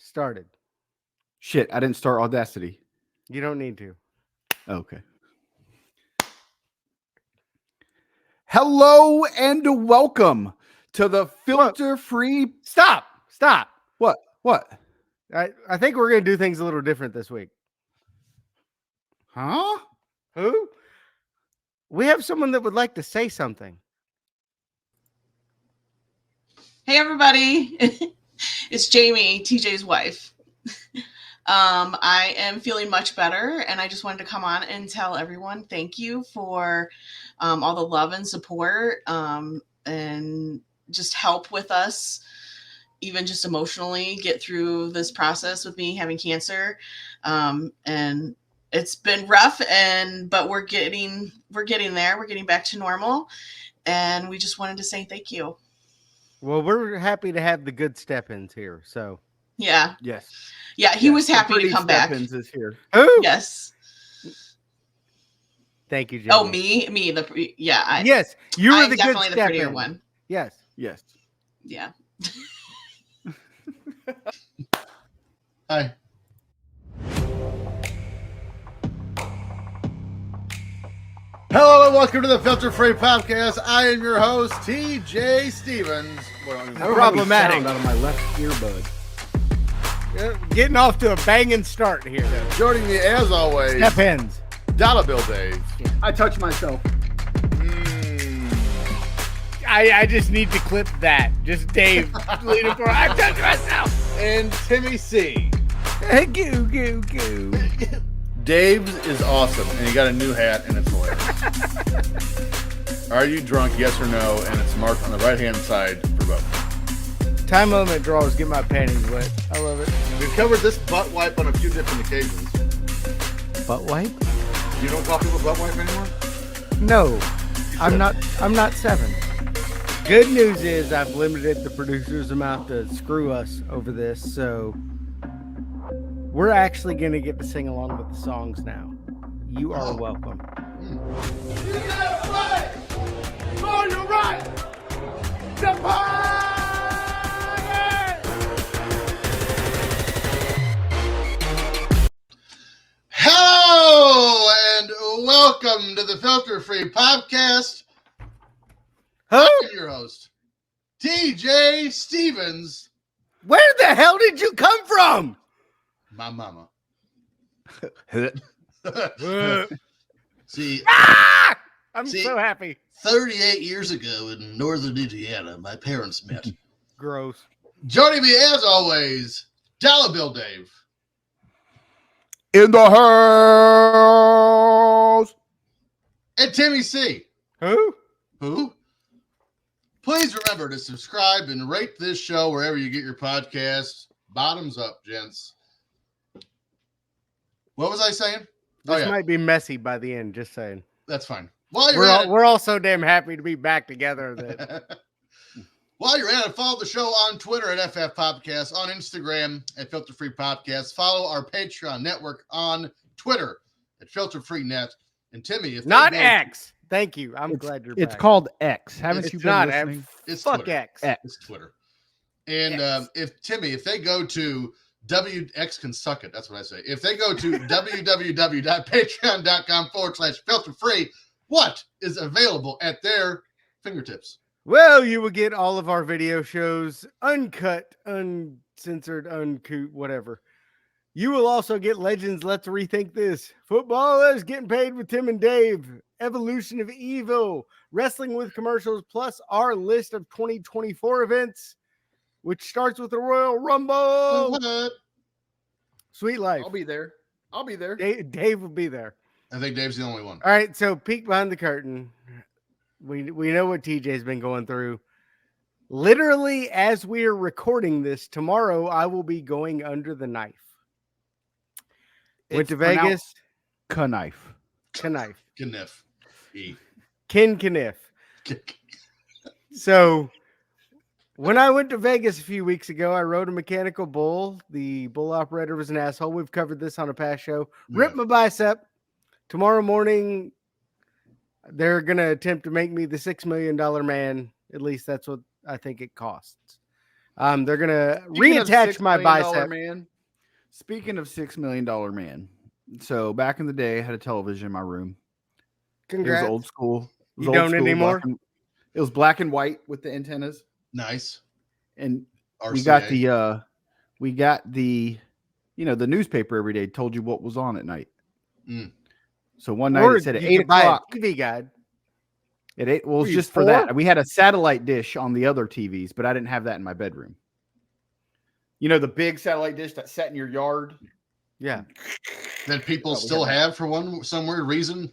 started. Shit, I didn't start Audacity. You don't need to. Okay. Hello and welcome to the filter-free... Stop. What? I think we're going to do things a little different this week. Huh? Who? We have someone that would like to say something. Hey, everybody. It's Jamie, TJ's wife. I am feeling much better, and I just wanted to come on and tell everyone thank you for all the love and support and just help with us, even just emotionally, get through this process with me having cancer. And it's been rough, but we're getting there. We're getting back to normal, and we just wanted to say thank you. Well, we're happy to have the good step-ins here, so. Yeah. Yes. Yeah, he was happy to come back. Is here. Who? Yes. Thank you, Jamie. Oh, me. Yeah. Yes, you were the definitely good the prettier step-in. one. Yes. Yeah. Hi. Hello and welcome to the Filter Free Podcast. I am your host, TJ Stevens. Problematic. Sound out of my left earbud. Getting off to a banging start here. Joining me as always, Step-ins. Dollar Bill Dave. I touched myself. I just need to clip that. Just Dave leaning for I touched myself. And Timmy C. Goo. Dave's is awesome, and he got a new hat, and it's hilarious. Are you drunk, yes or no? And it's marked on the right-hand side for both. Time limit draws get my panties wet. I love it. We've covered this butt wipe on a few different occasions. Butt wipe? You don't call people butt wipe anymore? No. I'm not 7. Good news is I've limited the producer's amount to screw us over this, so we're actually going to get to sing along with the songs now. You are welcome. You gotta fight for your right to party! Hello and welcome to the Filter Free Podcast. Huh? I'm your host, TJ Stevens. Where the hell did you come from? My mama. See, I'm See- so happy. 38 years ago in northern Indiana, my parents met. Gross. Joining me as always, Dollar Bill Dave. In the house. And Timmy C. Who? Who? Please remember to subscribe and rate this show wherever you get your podcasts. Bottoms up, gents. What was I saying? This might be messy by the end, just saying. That's fine. While you're at We're all so damn happy to be back together that it, while you're at it, follow the show on Twitter at FF Podcast, on Instagram at Filter Free Podcast. Follow our Patreon network on Twitter at Filter Free Net. And Timmy, if not they go- X. Thank you. I'm glad you're back. It's called X. Haven't It's you been not listening? It's Fuck Twitter. X. It's Twitter. And X. if they go to WX can suck it, that's what I say. If they go to www.patreon.com/filter free, what is available at their fingertips? Well, you will get all of our video shows uncut, uncensored, uncouth, whatever. You will also get Legends Let's Rethink This, Footballers Getting Paid with Tim and Dave, Evolution of Evil, Wrestling with Commercials, plus our list of 2024 events, which starts with the Royal Rumble. What? Sweet life. I'll be there. Dave will be there. I think Dave's the only one. All right, so peek behind the curtain. We know what TJ's been going through. Literally, as we are recording this, tomorrow I will be going under the knife. Went It's to Vegas. Knife. Knife. Kniff. E. Ken Kniff. So when I went to Vegas a few weeks ago, I rode a mechanical bull. The bull operator was an asshole. We've covered this on a past show. Ripped my bicep. Tomorrow morning, they're going to attempt to make me the $6 million man. At least that's what I think it costs. They're gonna Speaking of reattach $6 my million bicep. man. Speaking of $6 million man. So back in the day, I had a television in my room. Congrats. It was old school. It was You old don't school, anymore? It was black and white with the antennas. Nice. And RCA. we got the the newspaper every day told you what was on at night. Mm. So one night Or it said at you 8 could buy a o'clock. TV guide. At 8, well, Were it's you just for 4? that. We had a satellite dish on the other TVs, but I didn't have that in my bedroom. You know, the big satellite dish that sat in your yard? Yeah. That people we still had that. have for some weird reason.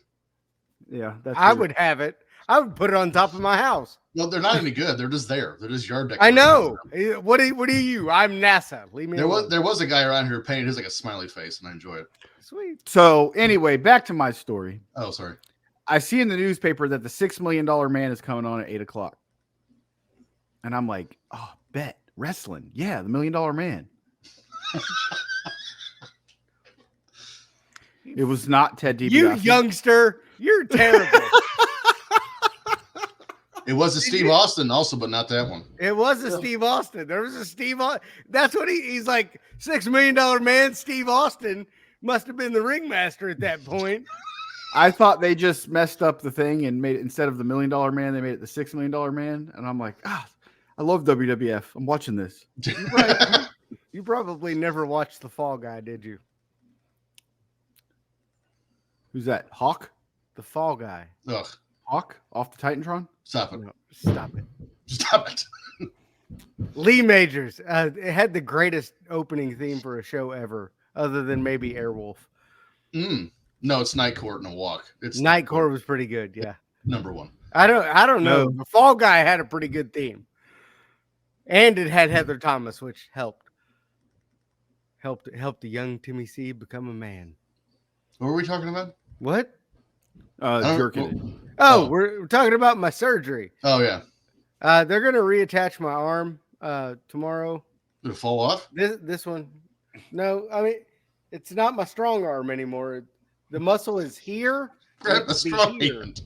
Yeah, that's I weird. would have it. I would put it on top of my house. No, they're not any good. They're just there. They're just yard I decorations. know. What are you? I'm NASA. Leave me alone. There was a guy around here who painted his like a smiley face, and I enjoy it. Sweet. So anyway, back to my story. Oh, sorry. I see in the newspaper that the $6 million man is coming on at 8 o'clock. And I'm like, oh, bet. Wrestling. Yeah, the $1 million man. It was not Ted DiBiase. You youngster, you're terrible. It was a Steve Austin also, but not that one. It was a Steve Austin. There was a Steve Austin. That's what he's like. $6 million man, Steve Austin must have been the ringmaster at that point. I thought they just messed up the thing and made it, instead of the $1 million man, they made it the $6 million man. And I'm like, I love WWF. I'm watching this. You probably never watched The Fall Guy, did you? Who's that? Hawk? The Fall Guy. Ugh. Hawk off the Titantron? Stop it. No, stop it. Stop it. Lee Majors. It had the greatest opening theme for a show ever, other than maybe Airwolf. No, it's Night Court and a walk. It's Night Court was pretty good, yeah. number one. I don't know. No. The Fall Guy had a pretty good theme. And it had Heather Thomas, which helped the young Timmy C become a man. What were we talking about? What? Jerking. We're talking about my surgery. Oh yeah. They're gonna reattach my arm tomorrow. Did it fall off? This one. No, I mean it's not my strong arm anymore. The muscle is here. Grab a strong hand.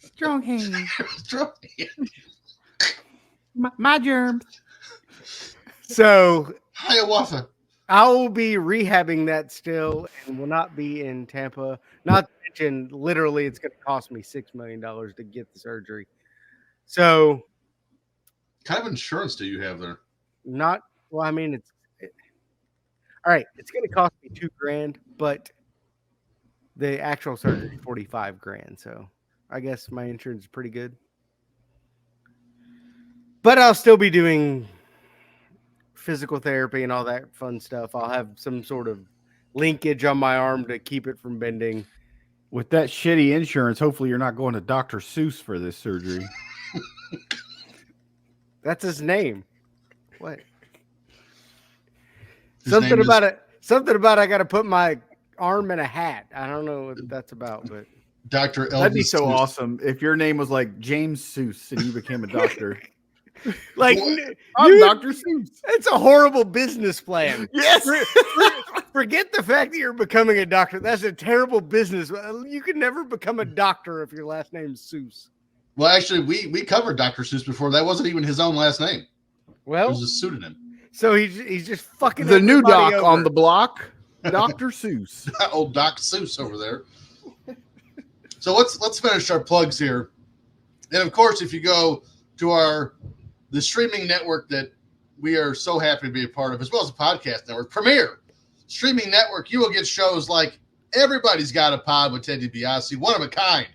Strong hand. Strong hand. My germs. So Hiawatha. I will be rehabbing that still and will not be in Tampa. Not to mention, literally, it's going to cost me $6 million to get the surgery. So, What kind of insurance do you have there? all right. It's going to cost me $2,000, but the actual surgery is $45,000. So, I guess my insurance is pretty good. But I'll still be doing physical therapy and all that fun stuff. I'll have some sort of linkage on my arm to keep it from bending. With that shitty insurance, hopefully you're not going to Dr. Seuss for this surgery. That's his name. What? His Something name is- about it. Something about I got to put my arm in a hat. I don't know what that's about, but Dr. Elvis. That'd be so Seuss. awesome if your name was like James Seuss and you became a doctor. like I'm Dr. Seuss. it's a horrible business plan. Yes. Forget the fact that you're becoming a doctor. That's a terrible business. You can never become a doctor if your last name's Seuss. Well, actually, we covered Dr. Seuss before. That wasn't even his own last name. It Well, was a pseudonym. so he's just fucking The new everybody doc over. on the block, Dr. Seuss. Old Doc Seuss over there. So let's finish our plugs here. And of course, if you go to the streaming network that we are so happy to be a part of, as well as the podcast network, Premiere Streaming Network, you will get shows like Everybody's Got a Pod with Ted DiBiase, One of a Kind,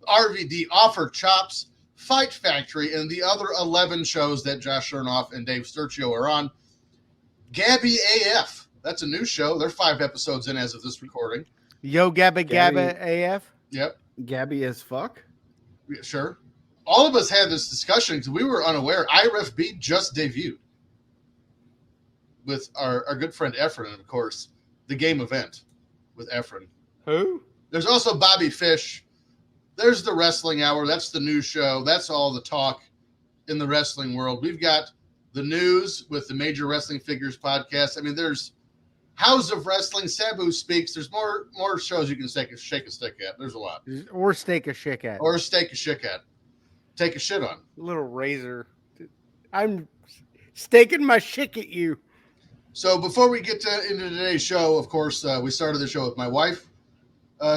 RVD, Offer Chops, Fight Factory, and the other 11 shows that Josh Chernoff and Dave Sturcio are on. Gabby AF, that's a new show. They're 5 episodes in as of this recording. Yo Gabba Gabby. Gabba AF. Yep, Gabby as fuck. sure. All of us had this discussion because we were unaware. IRFB just debuted with our good friend Efren, and of course, the game event with Efren. Who? There's also Bobby Fish. There's the Wrestling Hour. That's the news show. That's all the talk in the wrestling world. We've got the news with the Major Wrestling Figures podcast. I mean, there's House of Wrestling, Sabu Speaks. There's more shows you can shake a stick at. There's a lot. Or steak a shit at. Or stake a shit at. Take a shit on. Little razor. staking my shick at you. So before we get into today's show, of course, we started the show with my wife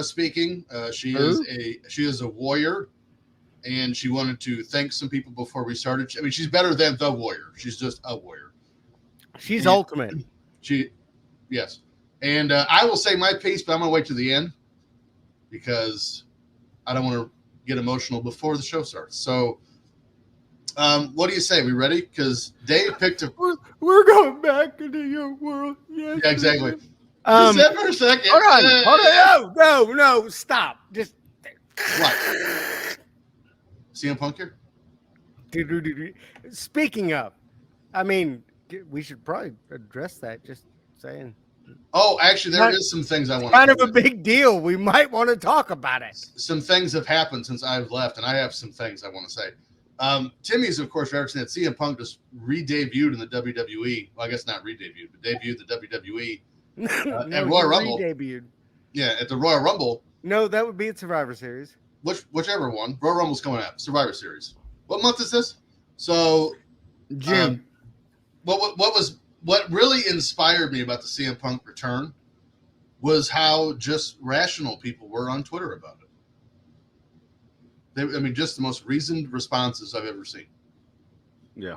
speaking. She is a warrior, and she wanted to thank some people before we started. I mean, she's better than the warrior. She's just a warrior. She's ultimate. Yes. And I will say my piece, but I'm going to wait to the end because I don't want to get emotional before the show starts. So, what do you say? We ready? Because Dave picked a. We're going back into your world. Yes, Yeah, exactly. Um, Just for a second. Hold on. No, stop. Just What? CM Punk here? Speaking of, I mean, we should probably address that. Just saying. Oh, actually, there is some things I want. Kind of a big deal. We might want to talk about it. Some things have happened since I've left, and I have some things I want to say. Timmy's, of course, referencing that CM Punk just re-debuted in the WWE. Well, I guess not re-debuted, but debuted the WWE at Royal Rumble. Debuted. Yeah, at the Royal Rumble. No, that would be at Survivor Series. Whichever one. Royal Rumble's coming up. Survivor Series. What month is this? So June. What really inspired me about the CM Punk return was how just rational people were on Twitter about it. Just the most reasoned responses I've ever seen. Yeah.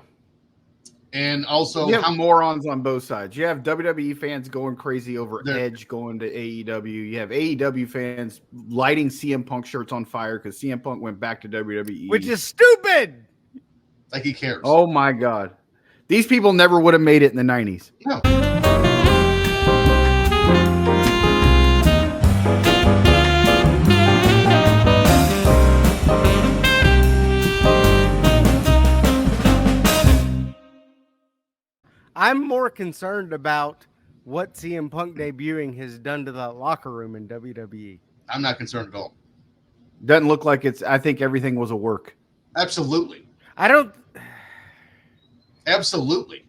And also, you have morons on both sides. You have WWE fans going crazy over Edge going to AEW. You have AEW fans lighting CM Punk shirts on fire because CM Punk went back to WWE. Which is stupid. Like he cares. Oh, my God. These people never would have made it in the 90s. No. I'm more concerned about what CM Punk debuting has done to the locker room in WWE. I'm not concerned at all. Doesn't look like it's. I think everything was a work. Absolutely. I don't. Absolutely.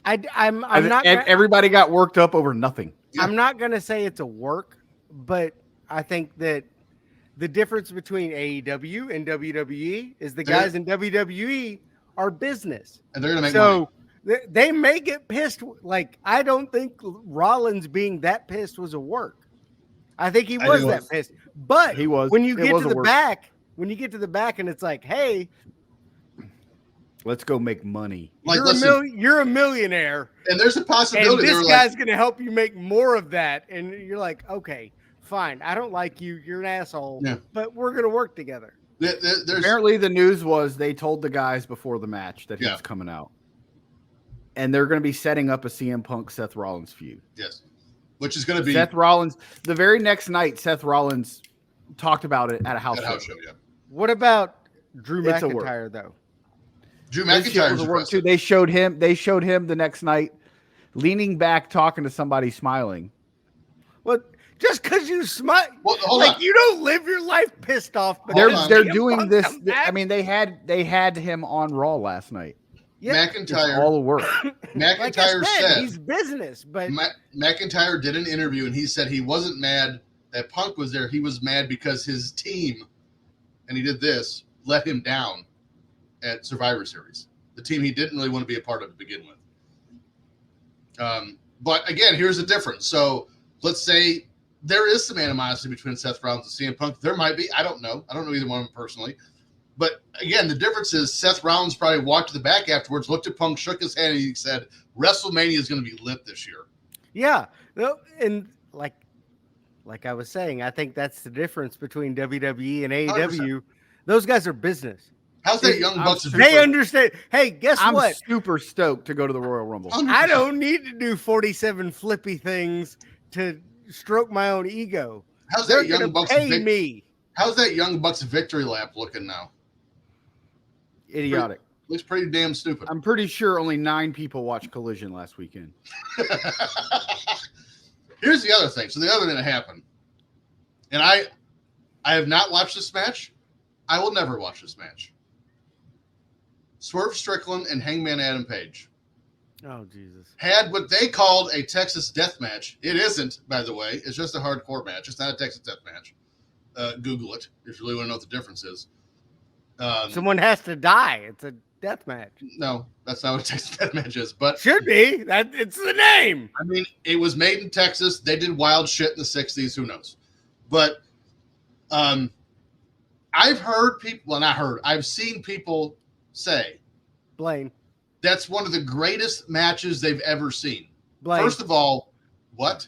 I'm not. Everybody got worked up over nothing. I'm not going to say it's a work, but I think that the difference between AEW and WWE is the guys in WWE are business. And they're going to make money. They may get pissed. Like, I don't think Rollins being that pissed was a work. I think he was that pissed. But he was. When you get to the back, and it's like, hey, let's go make money. Like, you're a millionaire. And there's a possibility. And this guy's going to help you make more of that. And you're like, okay, fine. I don't like you. You're an asshole. Yeah. But we're going to work together. Apparently the news was they told the guys before the match that he was coming out. And they're going to be setting up a CM Punk Seth Rollins feud. Yes. Which is going to be Seth Rollins. The very next night, Seth Rollins talked about it at a house show. Yeah. What about Drew McIntyre, though? Drew McIntyre was a work too. They showed him the next night leaning back, talking to somebody, smiling. Well, just because you smile, you don't live your life pissed off. But they're doing this. I mean, they had him on Raw last night. Yeah, McIntyre, all the work. McIntyre said he's business, but McIntyre did an interview and he said he wasn't mad that Punk was there. He was mad because his team, and he did this, let him down at Survivor Series. The team he didn't really want to be a part of to begin with. But again, here's the difference. So let's say there is some animosity between Seth Rollins and CM Punk. There might be. I don't know. I don't know either one of them personally. But again, the difference is Seth Rollins probably walked to the back afterwards, looked at Punk, shook his hand, and he said, WrestleMania is going to be lit this year. Yeah. And like I was saying, I think that's the difference between WWE and AEW. 100%. Those guys are business. How's that Young Bucks? They understand. Hey, guess what? I'm super stoked to go to the Royal Rumble. 100%. I don't need to do 47 flippy things to stroke my own ego. How's They're that Young Bucks pay me? How's that Young Bucks victory lap looking now? Idiotic. Looks pretty damn stupid. I'm pretty sure only 9 people watched Collision last weekend. Here's the other thing. So the other thing that happened, and I have not watched this match. I will never watch this match. Swerve Strickland and Hangman Adam Page. Oh, Jesus. Had what they called a Texas death match. It isn't, by the way. It's just a hardcore match. It's not a Texas death match. Google it if you really want to know what the difference is. Someone has to die. death match. No, that's not what a Texas death match is. But Should be. That it's the name. I mean, it was made in Texas. They did wild shit in the 60s. Who knows? But I've heard people, well, not heard, I've seen people say Blaine. that's one of the greatest matches they've ever seen. Blaine. First of all, what?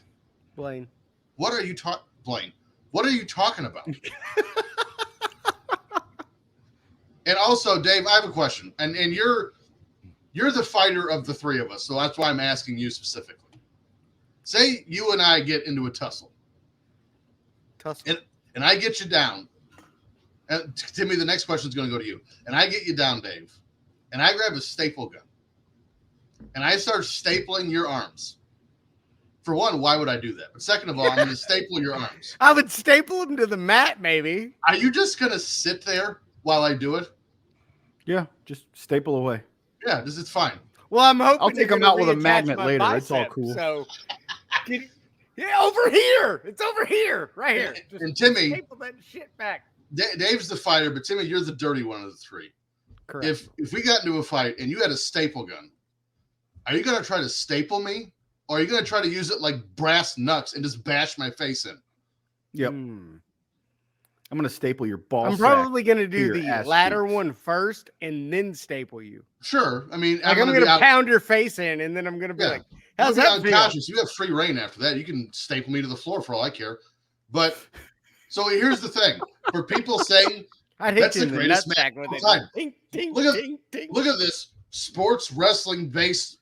Blaine. What are you talking, Blaine? What are you talking about? And also, Dave, I have a question. And you're the fighter of the three of us, so that's why I'm asking you specifically. Say you and I get into a tussle. And I get you down. And Timmy, the next question is going to go to you. And I get you down, Dave. And I grab a staple gun. And I start stapling your arms. For one, why would I do that? But second of all, I'm going to staple your arms. I would staple him to the mat, maybe. Are you just going to sit there while I do it? Yeah, just staple away. Yeah, it's fine. Well, I'm hoping I'll take you're him out gonna with a reattach magnet my later. It's all bicep, cool. So, yeah, over here. It's over here, right here. Just And Timmy, staple that shit back. Dave's the fighter, but Timmy, you're the dirty one of the three. Correct. If we got into a fight and you had a staple gun, are you going to try to staple me? Or are you going to try to use it like brass knucks and just bash my face in? Yep. I'm going to staple your ball I'm sack probably going to to do your the ass latter cheeks. one first and then staple you. Sure. I mean, Like I'm gonna going be to out- pound your face in and then I'm going to be Yeah. like, how's You'll that be feel? unconscious. You have free reign after that. You can staple me to the floor for all I care. But so here's the thing: for people saying, I'd hit That's you the in the greatest nutsack match with of all it. time. Tink, tink, Look at- tink, tink. look at this sports wrestling based.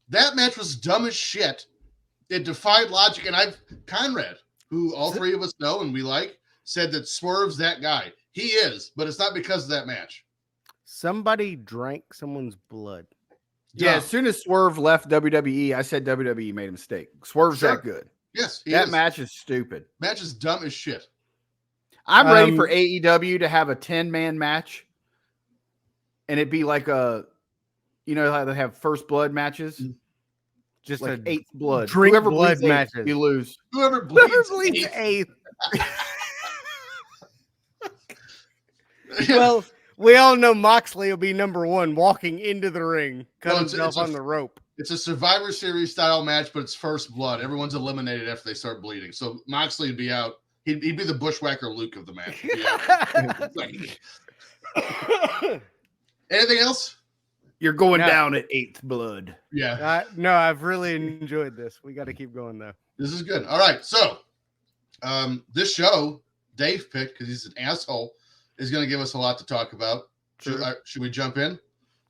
That match was dumb as shit. It defied logic, and Conrad, who all three of us know and we like, said that Swerve's that guy. He is, but it's not because of that match. Somebody drank someone's blood. Yeah, Dumb. as soon as Swerve left WWE, I said WWE made a mistake. Swerve's Sure. that good. Yes, he That is. match is stupid. Match is dumb as shit. I'm ready for Um, AEW to have a 10-man match, and it'd be like a, you know how they have first blood matches, Just like a eighth blood. drink Whoever blood bleeds eighth, matches. you lose. Whoever whoever bleeds, bleeds eighth. eighth. Well, we all know Moxley will be number one walking into the ring, cut Well, himself it's a- on the rope. It's a Survivor Series style match, but it's first blood. Everyone's eliminated after they start bleeding. So Moxley would be out. He'd be the bushwhacker Luke of the match. He'd be out. Anything else? You're going No. down at eighth blood. Yeah, No, I've really enjoyed this. We got to keep going though. this is good. All right, so this show Dave picked because he's an asshole is going to give us a lot to talk about. Should we jump in?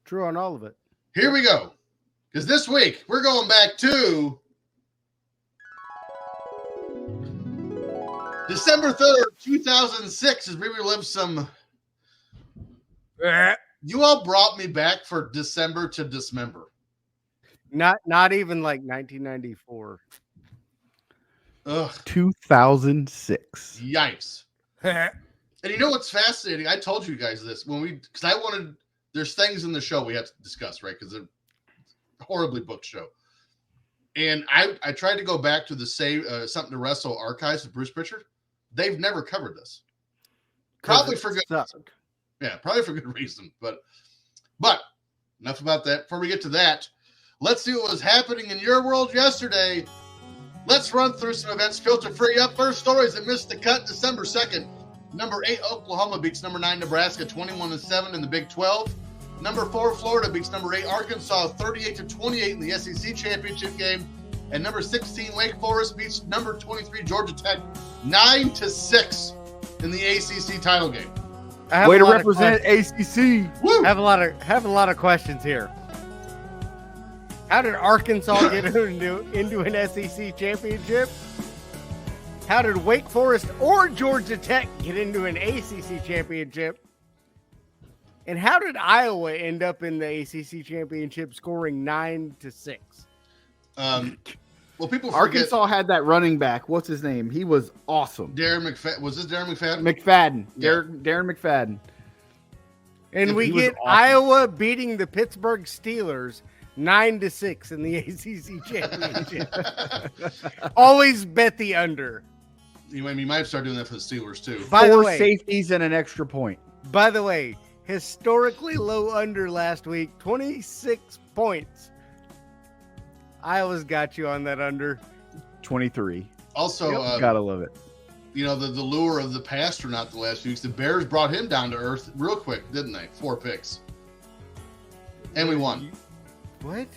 True on all of it. Here we go. Because this week we're going back to December 3rd, 2006, as we relive some. You all brought me back for December to Dismember. Not even like 1994. Ugh, 2006. yikes. And you know what's fascinating? I told you guys this because there's things in the show we have to discuss, right? Because it's a horribly booked show. And I tried to go back to the Something to Wrestle archives of Bruce Pritchard. They've never covered this. Probably for good reason. Yeah, probably for good reason. But enough about that. Before we get to that, let's see what was happening in your world yesterday. Let's run through some events filter free. Up first, stories that missed the cut December 2nd. Number 8, Oklahoma beats number 9, Nebraska 21-7 in the Big 12. Number 4, Florida beats number 8, Arkansas 38-28 in the SEC championship game. And number 16, Wake Forest beats number 23, Georgia Tech 9-6 in the ACC title game. Way to represent ACC. Woo! I have a lot of questions here. How did Arkansas get into an SEC championship? How did Wake Forest or Georgia Tech get into an ACC championship? And how did Iowa end up in the ACC championship scoring 9-6? Well, people forget Arkansas had that running back. What's his name? He was awesome. Darren McFadden. Was this Darren McFadden? McFadden. Yeah. Darren McFadden. And we He was get awesome. Iowa beating the Pittsburgh Steelers 9-6 in the ACC championship. Always bet the under. You might start doing that for the Steelers too. By the 4 way, safeties and an extra point. By the way, historically low under last week, 26 points. Iowa's got you on that under. 23. Also, Gotta love it. you know, the lure of the Pasternak the last few weeks. The Bears brought him down to earth real quick, didn't they? 4 picks. And we won. What?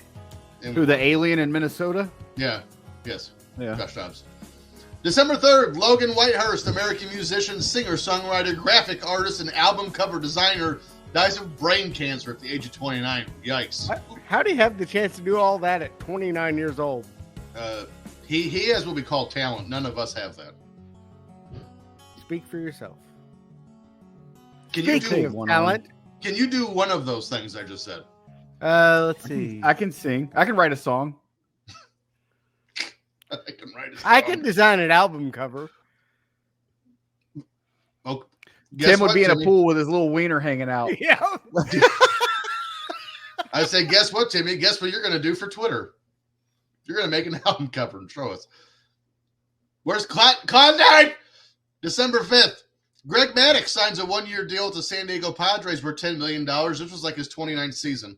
And Who, the alien in Minnesota? Yeah. Yes. Yeah. Josh Dobbs. December 3rd, Logan Whitehurst, American musician, singer, songwriter, graphic artist, and album cover designer, dies of brain cancer at the age of 29. Yikes. How do you have the chance to do all that at 29 years old? He has what we call talent. None of us have that. Speak for yourself. Can you Speaking do of talent, Can you do one of those things I just said? let's see. I can sing. I can write a song. I can write a song. I can design an album cover. Oh, Tim would what, be in a Timmy? pool with his little wiener hanging out. Yeah. I say, guess what, Timmy? Guess what you're going to do for Twitter? You're going to make an album cover and show us. Where's Klondike? December 5th. Greg Maddux signs a 1-year deal with the San Diego Padres worth $10 million. This was like his 29th season.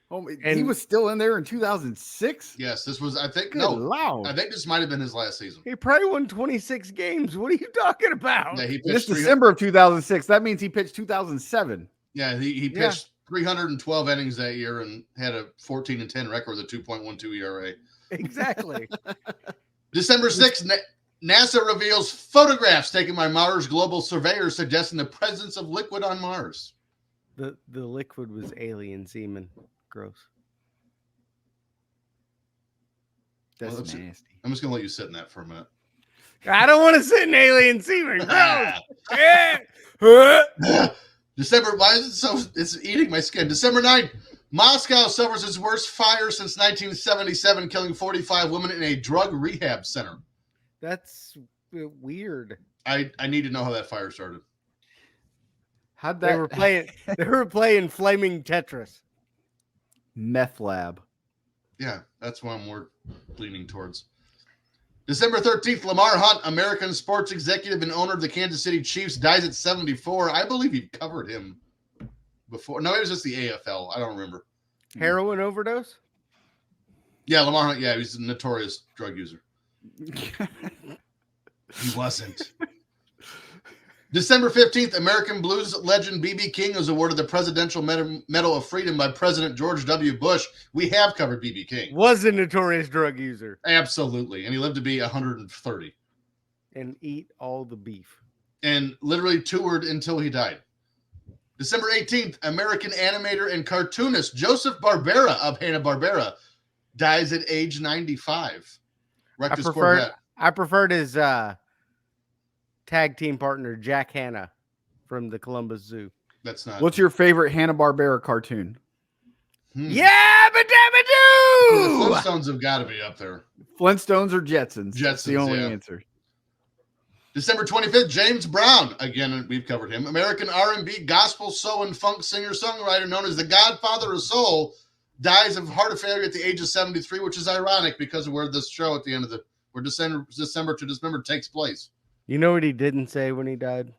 Oh, he And- was still in there in 2006? Yes, this was, I think, Good no, Lord. I think this might have been his last season. He probably won 26 games. What are you talking about? Yeah, he This pitched December of 2006. That means he pitched 2007. Yeah, he Yeah. pitched 312 innings that year and had a 14-10 record with a 2.12 ERA. Exactly. December 6th, NASA reveals photographs taken by Mars global surveyors suggesting the presence of liquid on Mars. the liquid was alien semen. Gross. That's Well, that's- nasty. I'm just going to let you sit in that for a minute. I don't want to sit in alien semen. Gross. December, why is it so? It's eating my skin. December 9th, Moscow suffers its worst fire since 1977, killing 45 women in a drug rehab center. That's weird. I need to know how that fire started. How'd They were playing. They were playing Flaming Tetris. Meth lab. Yeah, that's what I'm more leaning towards. December 13th, Lamar Hunt, American sports executive and owner of the Kansas City Chiefs, dies at 74. I believe you covered him before. No, it was just the AFL. I don't remember. Heroin overdose. Yeah, Lamar Hunt. Yeah, he's a notorious drug user. He wasn't. December 15th, American blues legend B.B. King was awarded the Presidential Medal of Freedom by President George W. Bush. We have covered B.B. King. Was a notorious drug user Absolutely. And he lived to be 130 and eat all the beef. and literally toured until he died. December 18th, American animator and cartoonist Joseph Barbera of Hanna-Barbera dies at age 95. Wrecked his Corvette. I preferred his tag team partner Jack Hanna from the Columbus Zoo. That's not. What's your favorite Hanna-Barbera cartoon? Yeah, but The dabba Flintstones have got to be up there. Flintstones or Jetsons? That's the Jetsons, only yeah. answer. December 25th, James Brown. Again, we've covered him. American R&B, gospel, soul, and funk singer-songwriter known as the Godfather of Soul, dies of heart failure at the age of 73, which is ironic because of where this show at the end of where December to Dismember takes place. You know what he didn't say when he died?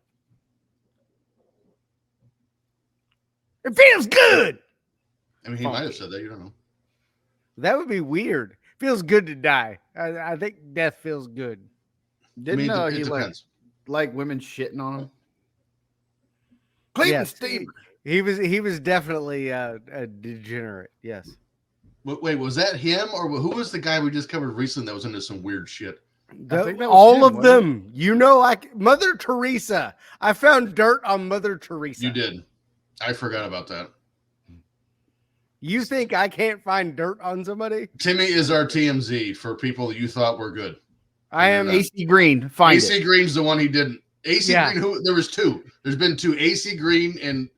It feels good. I mean, he might have said that. You don't know. That would be weird. Feels good to die. I think death feels good. Didn't I mean, he it depends. like women shitting on him? Clayton Yes. Steamer. He was definitely a degenerate. Yes. Wait, was that him or who was the guy we just covered recently that was into some weird shit? I think that was All him, of wasn't them. You know, like Mother Teresa. I found dirt on Mother Teresa. You did. I forgot about that. You think I can't find dirt on somebody? Timmy is our TMZ for people you thought were good. I am. AC Green. Find AC it. Green's the one he didn't. AC Yeah. Green, there was two. There's been two. AC Green and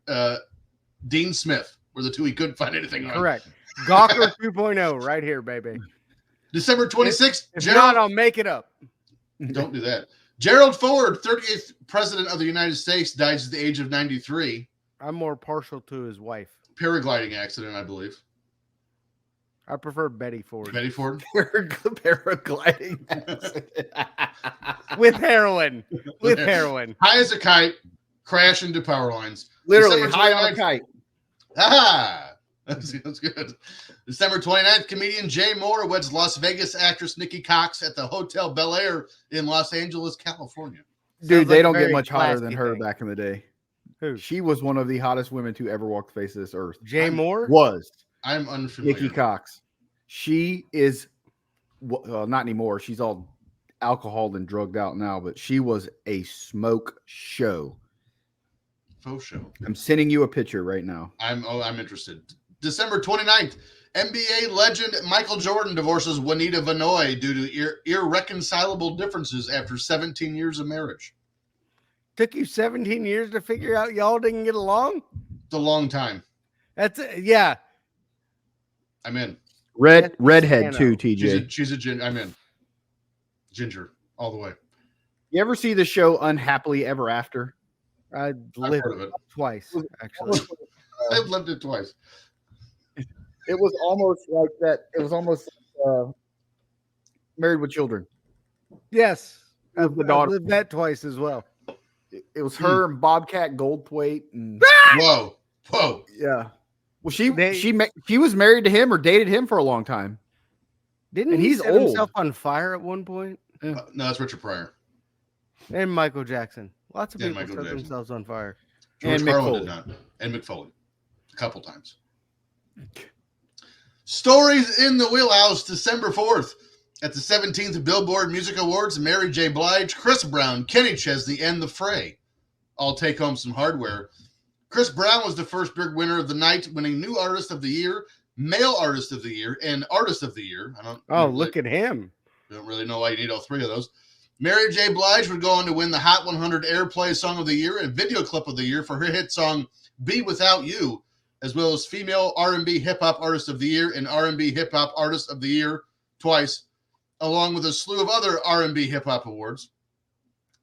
Dean Smith were the two he couldn't find anything on. Correct. Gawker 2.0 right here, baby. December 26th, If Gerald. not, I'll make it up. Don't do that. Gerald Ford, 38th President of the United States, dies at the age of 93. I'm more partial to his wife. Paragliding accident, I believe. I prefer Betty Ford. Betty Ford. Paragliding. With heroin. With heroin. High as a kite, crash into power lines. Literally December high on a 29th. kite. Ah, that's good. December 29th, comedian Jay Moore weds Las Vegas actress Nikki Cox at the Hotel Bel Air in Los Angeles, California. Dude, Sounds they like a don't get very much hotter than classy her thing. back in the day. Who? She was one of the hottest women to ever walk the face of this earth. Jay Moore? Was I'm unfamiliar. Nikki Cox. She is, well, not anymore. She's all alcoholed and drugged out now, but she was a smoke show. Faux show. I'm sending you a picture right now. I'm interested. December 29th, NBA legend Michael Jordan divorces Juanita Vanoy due to irreconcilable differences after 17 years of marriage. Took you 17 years to figure out y'all didn't get along? It's a long time. That's yeah. I'm in. Redhead too, Sano. TJ. She's a ginger. I'm in. Ginger all the way. You ever see the show Unhappily Ever After? I I've lived heard of it. twice, actually. I've lived it twice. It was almost like that. It was almost Married with Children. Yes. With the I've daughter. lived that twice as well. It was her and Bobcat Goldthwait, and Whoa. yeah. Well, she They- she was married to him or dated him for a long time. Didn't And he he's set old. himself on fire at one point? No, that's Richard Pryor. And Michael Jackson. Lots of Yeah, people Michael set Jackson. themselves on fire. George And Carlin McFoley. did not. And McFoley. A couple times. Stories in the Wheelhouse, December 4th. At the 17th Billboard Music Awards, Mary J. Blige, Chris Brown, Kenny Chesney, and The Fray all take home some hardware. Chris Brown was the first big winner of the night, winning New Artist of the Year, Male Artist of the Year, and Artist of the Year. Look at him. Don't really know why you need all three of those. Mary J. Blige would go on to win the Hot 100 Airplay Song of the Year and Video Clip of the Year for her hit song "Be Without You," as well as Female R&B Hip Hop Artist of the Year and R&B Hip Hop Artist of the Year twice, along with a slew of other R&B hip hop awards.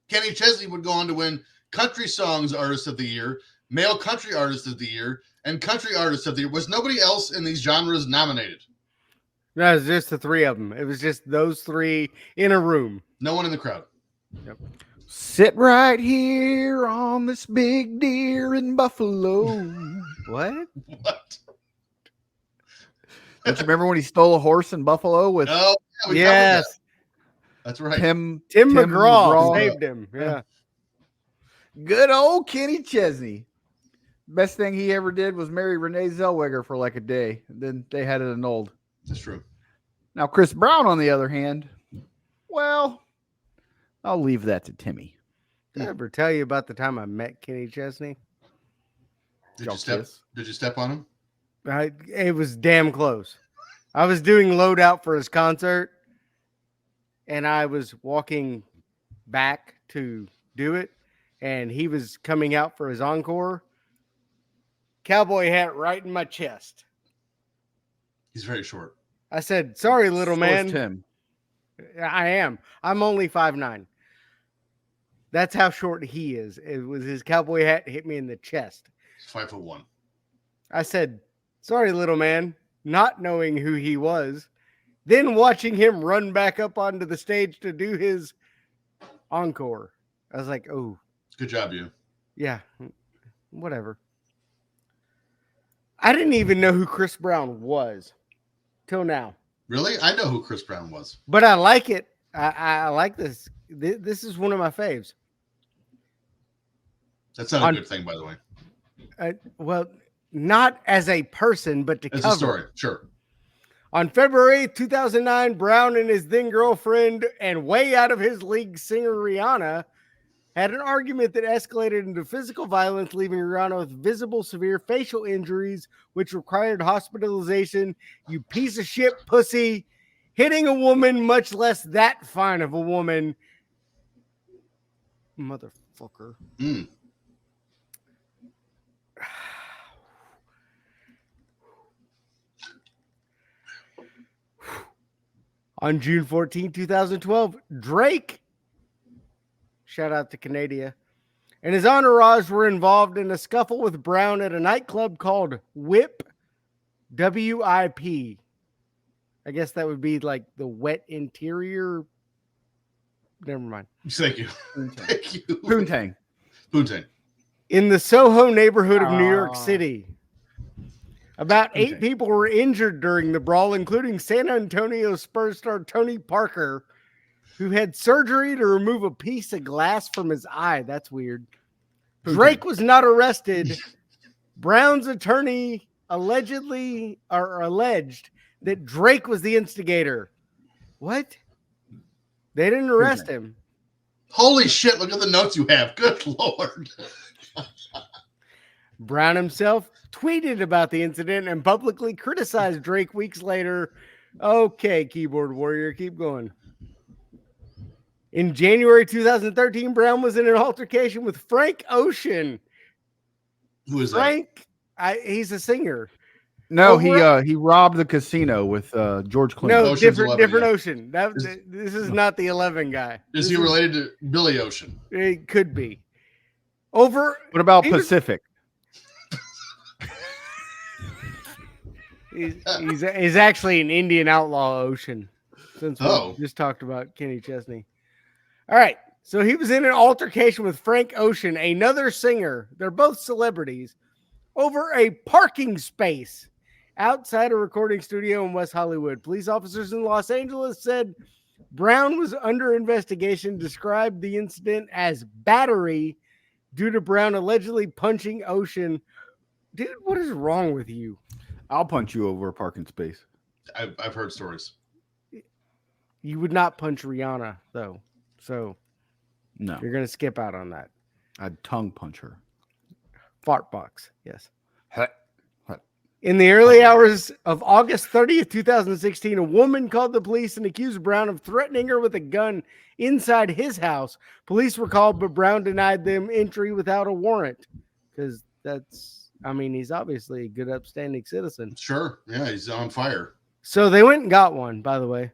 Kenny Chesney would go on to win Country Songs Artist of the Year, Male Country Artist of the Year, and Country Artist of the Year. Was nobody else in these genres nominated? No, it was just the three of them. It was just those three in a room. No one in the crowd. Sit right here on this big deer in Buffalo. What? What? Don't you remember when he stole a horse in Buffalo with No. Yeah, we covered Yes. that. That's right. Tim McGraw saved him. Yeah. Good old Kenny Chesney. Best thing he ever did was marry Renee Zellweger for like a day. Then they had it annulled. That's true. Now, Chris Brown, on the other hand, well, I'll leave that to Timmy. Did I ever tell you about the time I met Kenny Chesney? Did you step on him? It was damn close. I was doing loadout for his concert, and I was walking back to do it, and he was coming out for his encore. Cowboy hat right in my chest. He's very short. I said, "Sorry, little So man." is Tim. I am. I'm only 5'9". That's how short he is. It was his cowboy hat hit me in the chest. He's 5'1". I said, "Sorry, little man," not knowing who he was. Then watching him run back up onto the stage to do his encore. I was like, "Oh, Good job, you. yeah, whatever." I didn't even know who Chris Brown was till now. Really? I know who Chris Brown was. But I like it. I like this. This is one of my faves. That's not a good thing, by the way. Well, not as a person, but to It's cover. a story. Sure. On February 2009, Brown and his then girlfriend and way out of his league singer Rihanna had an argument that escalated into physical violence, leaving Rihanna with visible severe facial injuries, which required hospitalization. You piece of shit pussy. Hitting a woman, much less that fine of a woman. Motherfucker. Mm. On June 14, 2012, Drake, shout out to Canada, and his entourage were involved in a scuffle with Brown at a nightclub called WIP, W-I-P. I guess that would be like the wet interior. Never mind. Thank you. Thank you. Poontang. Poontang. In the Soho neighborhood of New York Ah. City, about 8 Okay. people were injured during the brawl, including San Antonio Spurs star Tony Parker, who had surgery to remove a piece of glass from his eye. That's weird. Who Drake did? was not arrested. Brown's attorney alleged that Drake was the instigator. What? They didn't arrest him. Holy shit, look at the notes you have. Good Lord. Brown himself tweeted about the incident and publicly criticized Drake weeks later. Okay, keyboard warrior, keep going. In January 2013, Brown was in an altercation with Frank Ocean. Who is that? Frank, he's a singer. No, Over- he robbed the casino with George Clooney. No, Ocean's different 11, yeah. Ocean. This is not the 11 guy. Is he related to Billy Ocean? It could be. Over. What about he was- Pacific? He's actually an Indian outlaw Ocean. Since we just talked about Kenny Chesney. All right. So he was in an altercation with Frank Ocean, another singer. They're both celebrities, over a parking space outside a recording studio in West Hollywood. Police officers in Los Angeles said Brown was under investigation, described the incident as battery due to Brown allegedly punching Ocean. Dude, what is wrong with you? I'll punch you over a parking space. I've heard stories. You would not punch Rihanna, though. So No, you're going to skip out on that. I'd tongue punch her. Fart box, yes. Heh. In the early hours of August 30th, 2016, a woman called the police and accused Brown of threatening her with a gun inside his house. Police were called, but Brown denied them entry without a warrant. Because he's obviously a good, upstanding citizen. Sure. Yeah, he's on fire. So they went and got one, by the way.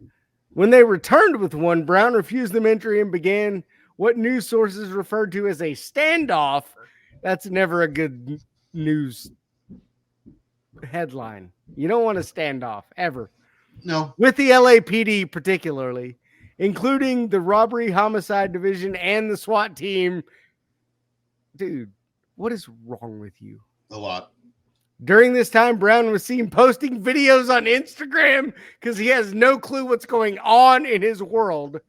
When they returned with one, Brown refused them entry and began what news sources referred to as a standoff. That's never a good news headline. You don't want to stand off ever. No. With the LAPD particularly, including the robbery homicide division and the SWAT team. Dude, what is wrong with you? A lot. During this time, Brown was seen posting videos on Instagram because he has no clue what's going on in his world,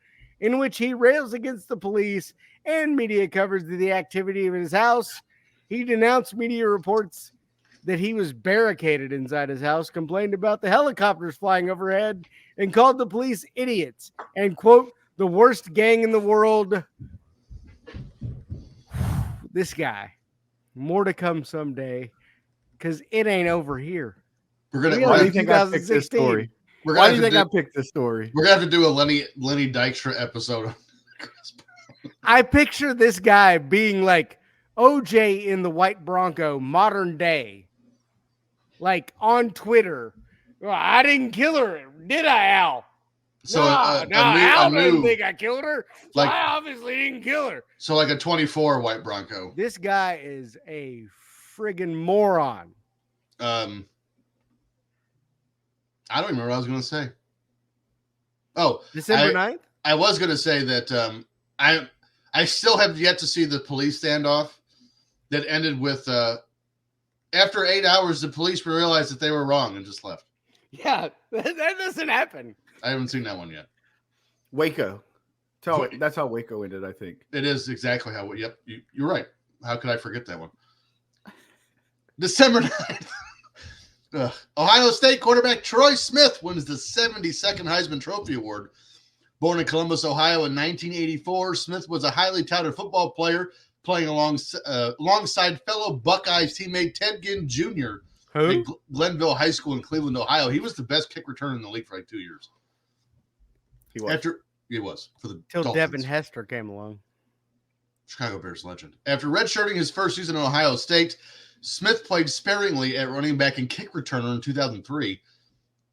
in which he rails against the police and media coverage of the activity of his house. He denounced media reports that he was barricaded inside his house, complained about the helicopters flying overhead, and called the police idiots and, quote, the worst gang in the world. This guy. More to come someday, because it ain't over here. We're gonna. Yeah, Why do We're you think I picked this story? gonna Why have do you to think do- I picked this story? We're gonna have to do a Lenny Dykstra episode. I picture this guy being like OJ in the white Bronco, modern day, like on Twitter. Well, I didn't kill her, did I, Al? So Al doesn't think I killed her. So like- I obviously didn't kill her. so like a 24 white Bronco. This guy is a friggin' moron. I don't remember what I was gonna say. Oh, December 9th? I was gonna say that I still have yet to see the police standoff that ended with after 8 hours the police realized that they were wrong and just left. Yeah, that doesn't happen. I haven't seen that one yet. Waco. That's how Waco ended, I think. It is exactly how. Yep, you're right. How could I forget that one? December 9th. Ugh. Ohio State quarterback Troy Smith wins the 72nd Heisman Trophy Award. Born in Columbus, Ohio in 1984, Smith was a highly touted football player playing alongside fellow Buckeyes teammate Ted Ginn Jr. Who? at Glenville High School in Cleveland, Ohio. He was the best kick returner in the league for like 2 years. He was. He was for the Till Dolphins. Devin Hester came along. Chicago Bears legend. After redshirting his first season at Ohio State, Smith played sparingly at running back and kick returner in 2003.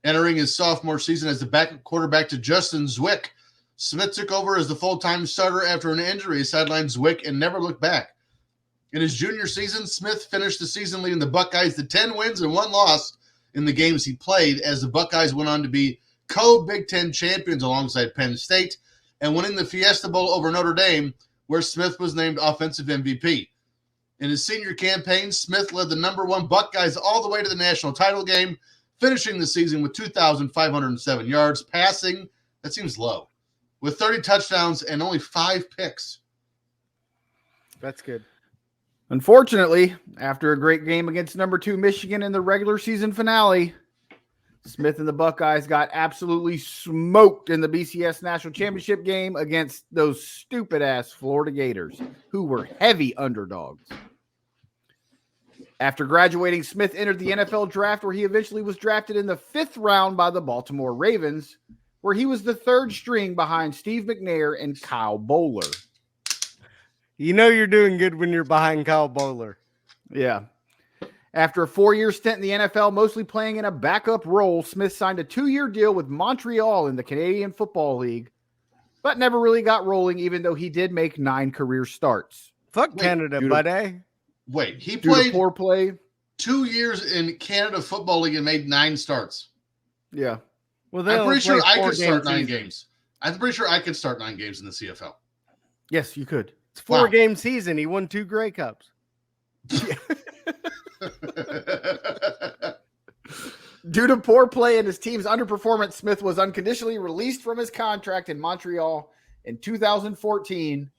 Entering his sophomore season as the backup quarterback to Justin Zwick, Smith took over as the full-time starter after an injury sidelined Zwick and never looked back. In his junior season, Smith finished the season leading the Buckeyes to 10 wins and 1 loss in the games he played, as the Buckeyes went on to be co-Big Ten champions alongside Penn State and winning the Fiesta Bowl over Notre Dame, where Smith was named Offensive MVP. In his senior campaign, Smith led the #1 Buckeyes all the way to the national title game, finishing the season with 2,507 yards, passing, that seems low, with 30 touchdowns and only 5 picks. That's good. Unfortunately, after a great game against #2 Michigan in the regular season finale, Smith and the Buckeyes got absolutely smoked in the BCS National Championship game against those stupid-ass Florida Gators, who were heavy underdogs. After graduating, Smith entered the NFL draft, where he eventually was drafted in the 5th round by the Baltimore Ravens, where he was the 3rd string behind Steve McNair and Kyle Bowler. You know you're doing good when you're behind Kyle Bowler. Yeah. After a 4-year stint in the NFL, mostly playing in a backup role, Smith signed a 2-year deal with Montreal in the Canadian Football League, but never really got rolling, even though he did make 9 career starts. Fuck Canada, buddy. Wait, he Due to played poor play. 2 years in Canada Football League and made 9 starts. Yeah. Well, I'm pretty sure I could start 9 games. I'm pretty sure I could start 9 games in the CFL. Yes, you could. It's 4-game season. He won 2 Grey Cups. Due to poor play and his team's underperformance, Smith was unconditionally released from his contract in Montreal in 2014,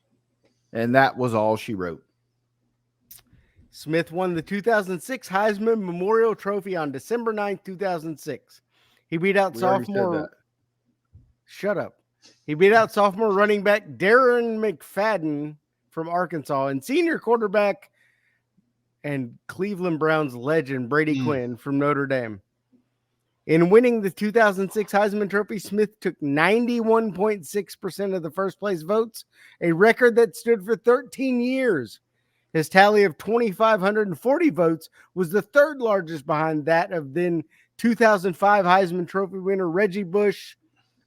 and that was all she wrote. Smith won the 2006 Heisman Memorial Trophy on December 9th, 2006. He beat out sophomore. Shut up. He beat out sophomore running back Darren McFadden from Arkansas and senior quarterback and Cleveland Browns legend Brady Quinn from Notre Dame. In winning the 2006 Heisman Trophy, Smith took 91.6% of the first place votes, a record that stood for 13 years. His tally of 2,540 votes was the 3rd largest behind that of then 2005 Heisman Trophy winner Reggie Bush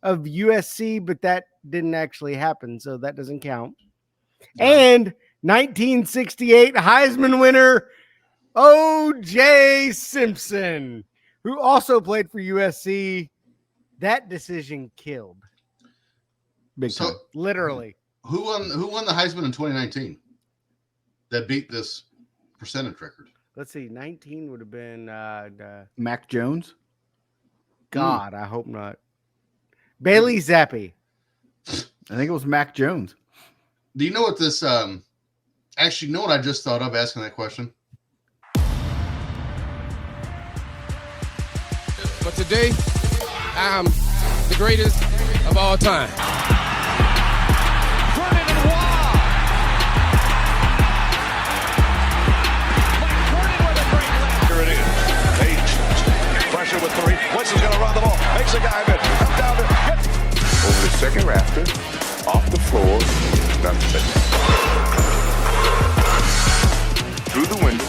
of USC, but that didn't actually happen, so that doesn't count. And 1968 Heisman winner O.J. Simpson, who also played for USC. That decision killed. Big time. Literally. Who won the Heisman in 2019 that beat this percentage record? Let's see. 19 would have been Mac Jones? God, I hope not. Bailey Zappi. I think it was Mac Jones. Do you know what this actually, you know what I just thought of asking that question? But today, I'm the greatest of all time. Running and wide. Here it is. Page. Pressure with 3. Winston's going to run the ball. Makes a guy miss. Comes down to over the second rafter. Off the floor. Nothing but through the window.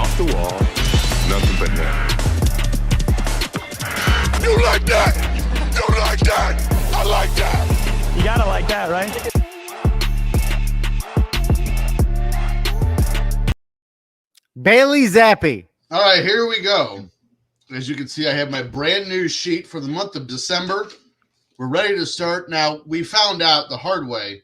Off the wall. Nothing but net. You like that? You like that? I like that. You gotta like that, right? Bailey Zappi. All right, here we go. As you can see, I have my brand new sheet for the month of December. We're ready to start. Now, we found out the hard way.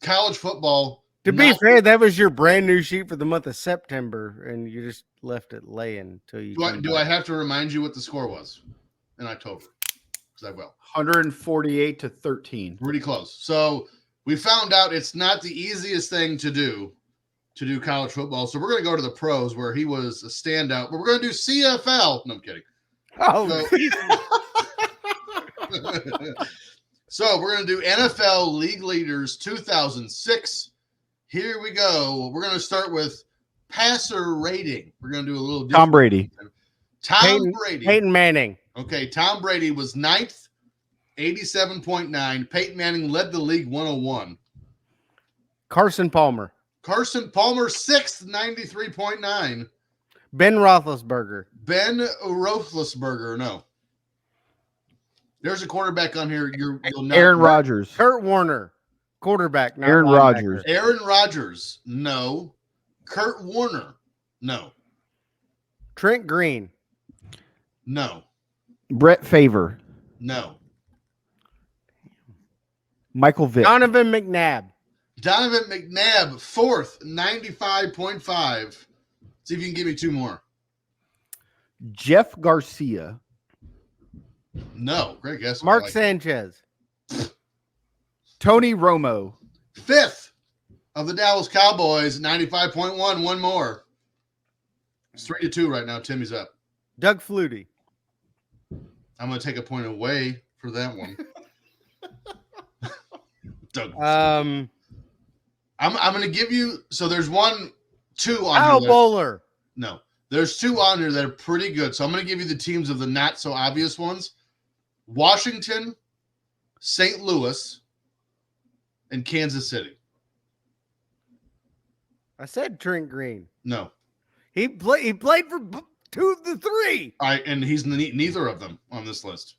College football. To be fair, that was your brand new sheet for the month of September, and you just left it laying till you. Do I have to remind you what the score was in October? Because I will. 148-13. Pretty close. So we found out it's not the easiest thing to do college football. So we're going to go to the pros where he was a standout. But we're going to do CFL. No, I'm kidding. Oh, so we're going to do NFL League Leaders 2006. Here we go. We're going to start with passer rating. We're going to do a little Tom Brady. Brady. Peyton Manning. Okay, Tom Brady was 9th, 87.9. Peyton Manning led the league 101. Carson Palmer. Carson Palmer 6th, 93.9. Ben Roethlisberger. Ben Roethlisberger, no. There's a quarterback on here. You'll know. Aaron Rodgers. Kurt Warner. Quarterback. Not Aaron linebacker. Rodgers. Aaron Rodgers, no. Kurt Warner, no. Trent Green. No. Brett Favre. No. Michael Vick. Donovan McNabb. Donovan McNabb, fourth, 95.5. See if you can give me two more. Jeff Garcia. No, great guess. Mark I like it. Sanchez. Tony Romo. Fifth of the Dallas Cowboys, 95.1. One more. It's 3-2 right now. Timmy's up. Doug Flutie. I'm going to take a point away for that one. Doug. Um, I'm going to give you. So there's two on Al here. Bowler. No, there's two on here that are pretty good. So I'm going to give you the teams of the not so obvious ones: Washington, St. Louis, and Kansas City. I said Trent Green. No, He played for two of the three. and he's neither of them on this list.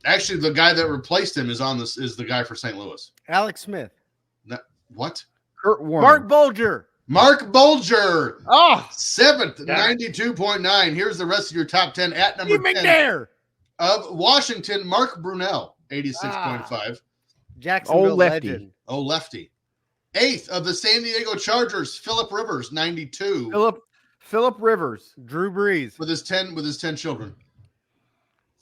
Actually, the guy that replaced him is the guy for St. Louis. Alex Smith. No, what? Kurt Warner. Mark Bolger. Mark Bolger. Oh, Seventh, 92.9. Here's the rest of your top 10 at number Steve 10 McNair. of Washington, Mark Brunell, 86.5. Jacksonville Old lefty. legend. Oh, lefty. Eighth of the San Diego Chargers, Phillip Rivers, 92. Philip Rivers. Drew Brees. With his 10 children.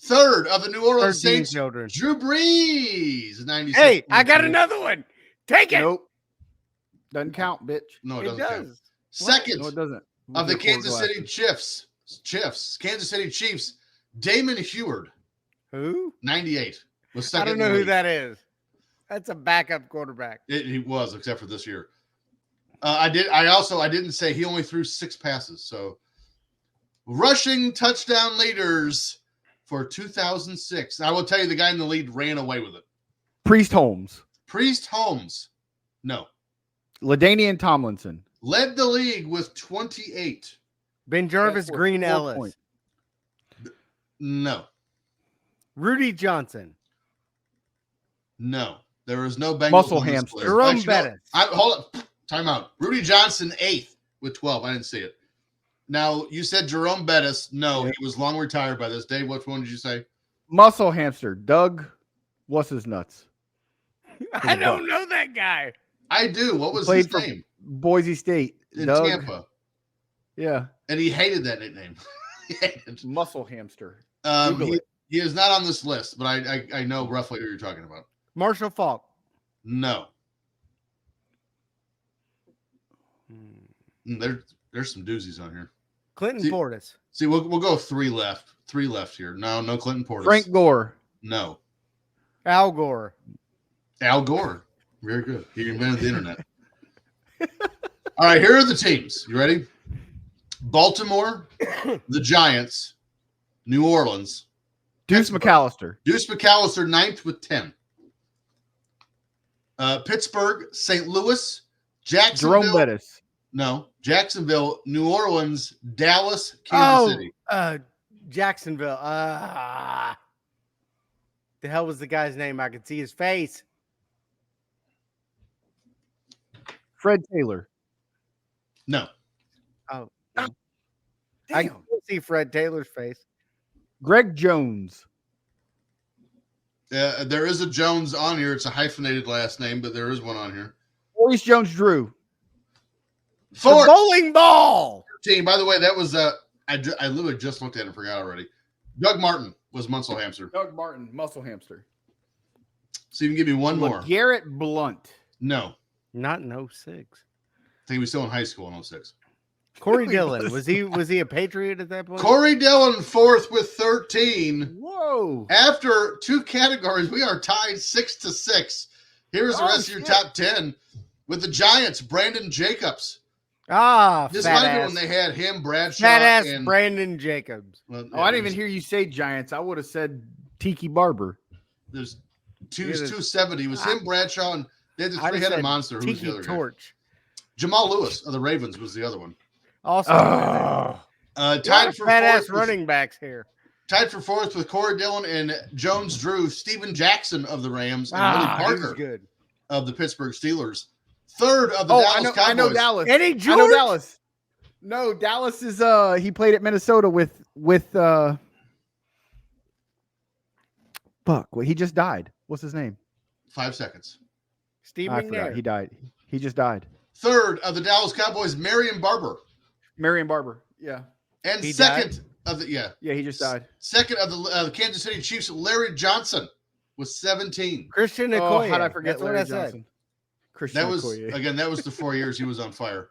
Third of the New Orleans 13 Saints, children. Drew Brees, 96. Hey, I got another one. Take it. Nope. Doesn't count, bitch. No, it It doesn't count. does. Second No, it doesn't. of the We'll get Kansas four City Chiefs, Kansas City Chiefs, Damon Heward, Who? 98. Was I second don't in the know who league. that is. That's a backup quarterback. He was, except for this year. I didn't say he only threw 6 passes. So, rushing touchdown leaders for 2006. I will tell you, the guy in the lead ran away with it. Priest Holmes. Priest Holmes, no, LaDainian Tomlinson. led the league with 28. Ben Jarvis, That's Green 4 Ellis. points. No, Rudy Johnson. no, there is no Bengals. Muscle on this hamster. list. Jerome Actually, no, Bettis. hold up. Time out. Rudy Johnson, 8th with 12. I didn't see it. Now, you said Jerome Bettis. No, he was long retired by this. Dave, which one did you say? Muscle hamster. Doug. What's his nuts? I don't know that guy. I do. What was Played his for name? Boise State. In Doug. Tampa. Yeah. And he hated that nickname. He hated it. Muscle hamster. Google He, it. he is not on this list, but I know roughly who you're talking about. Marshall Falk. No. There's some doozies on here. Clinton See- Portis. See, we'll go 3 left. 3 left here. No Clinton Portis. Frank Gore. No. Al Gore. Al Gore. Very good. He invented the internet. All right, here are the teams. You ready? Baltimore, the Giants, New Orleans, Deuce McAllister. Deuce McAllister, 9th with 10. Pittsburgh, St. Louis, Jacksonville. Jerome Bettis. No, Jacksonville, New Orleans, Dallas, Kansas City. Jacksonville. The hell was the guy's name? I could see his face. Fred Taylor. No, I can see Fred Taylor's face. Greg Jones. there is a Jones on here. It's a hyphenated last name, but there is one on here. Maurice Jones-Drew. The Fourth bowling ball. team. By the way, that was I literally just looked at it and forgot already. Doug Martin was Muscle Hamster. Doug Martin. Muscle hamster. So you can give me one more. Garrett Blunt. No, Not in 06. I think he was still in high school in 06. Corey He Dillon. was. Was he a Patriot at that point? Corey Dillon, 4th with 13. Whoa. After 2 categories, we are tied 6-6. Here's the rest of your top 10 with the Giants. Brandon Jacobs. This fat might be ass. when they had him, Bradshaw, Fat ass and Brandon Jacobs. well, Oh, I didn't even hear you say Giants. I would have said Tiki Barber. There's Yeah, there's- 270. It was him, Bradshaw, and they had the I'd have 3-headed said monster. Who was the Tiki other guy? Torch. Jamal Lewis of the Ravens was the other one. Also, Tied for fat ass 4th with- running backs here. Tied for 4th with Corey Dillon and Jones Drew, Steven Jackson of the Rams, and Willie He was Parker good. of the Pittsburgh Steelers. 3rd of the Oh, Dallas Cowboys. I know Dallas. Eddie I George. know Dallas. No, Dallas is he played at Minnesota with fuck. Well, he just died. What's his name? 5 seconds. Steve I forgot. McNair. He died. He just died. Third of the Dallas Cowboys, Marion Barber. Marion Barber. Yeah. And He second of the Yeah, he just died. Second of the Kansas City Chiefs, Larry Johnson with 17. Christian Oh, Okoye. how'd I forget That's Larry what I said. Johnson? Christian That was Okoye. again. That was the 4 years he was on fire.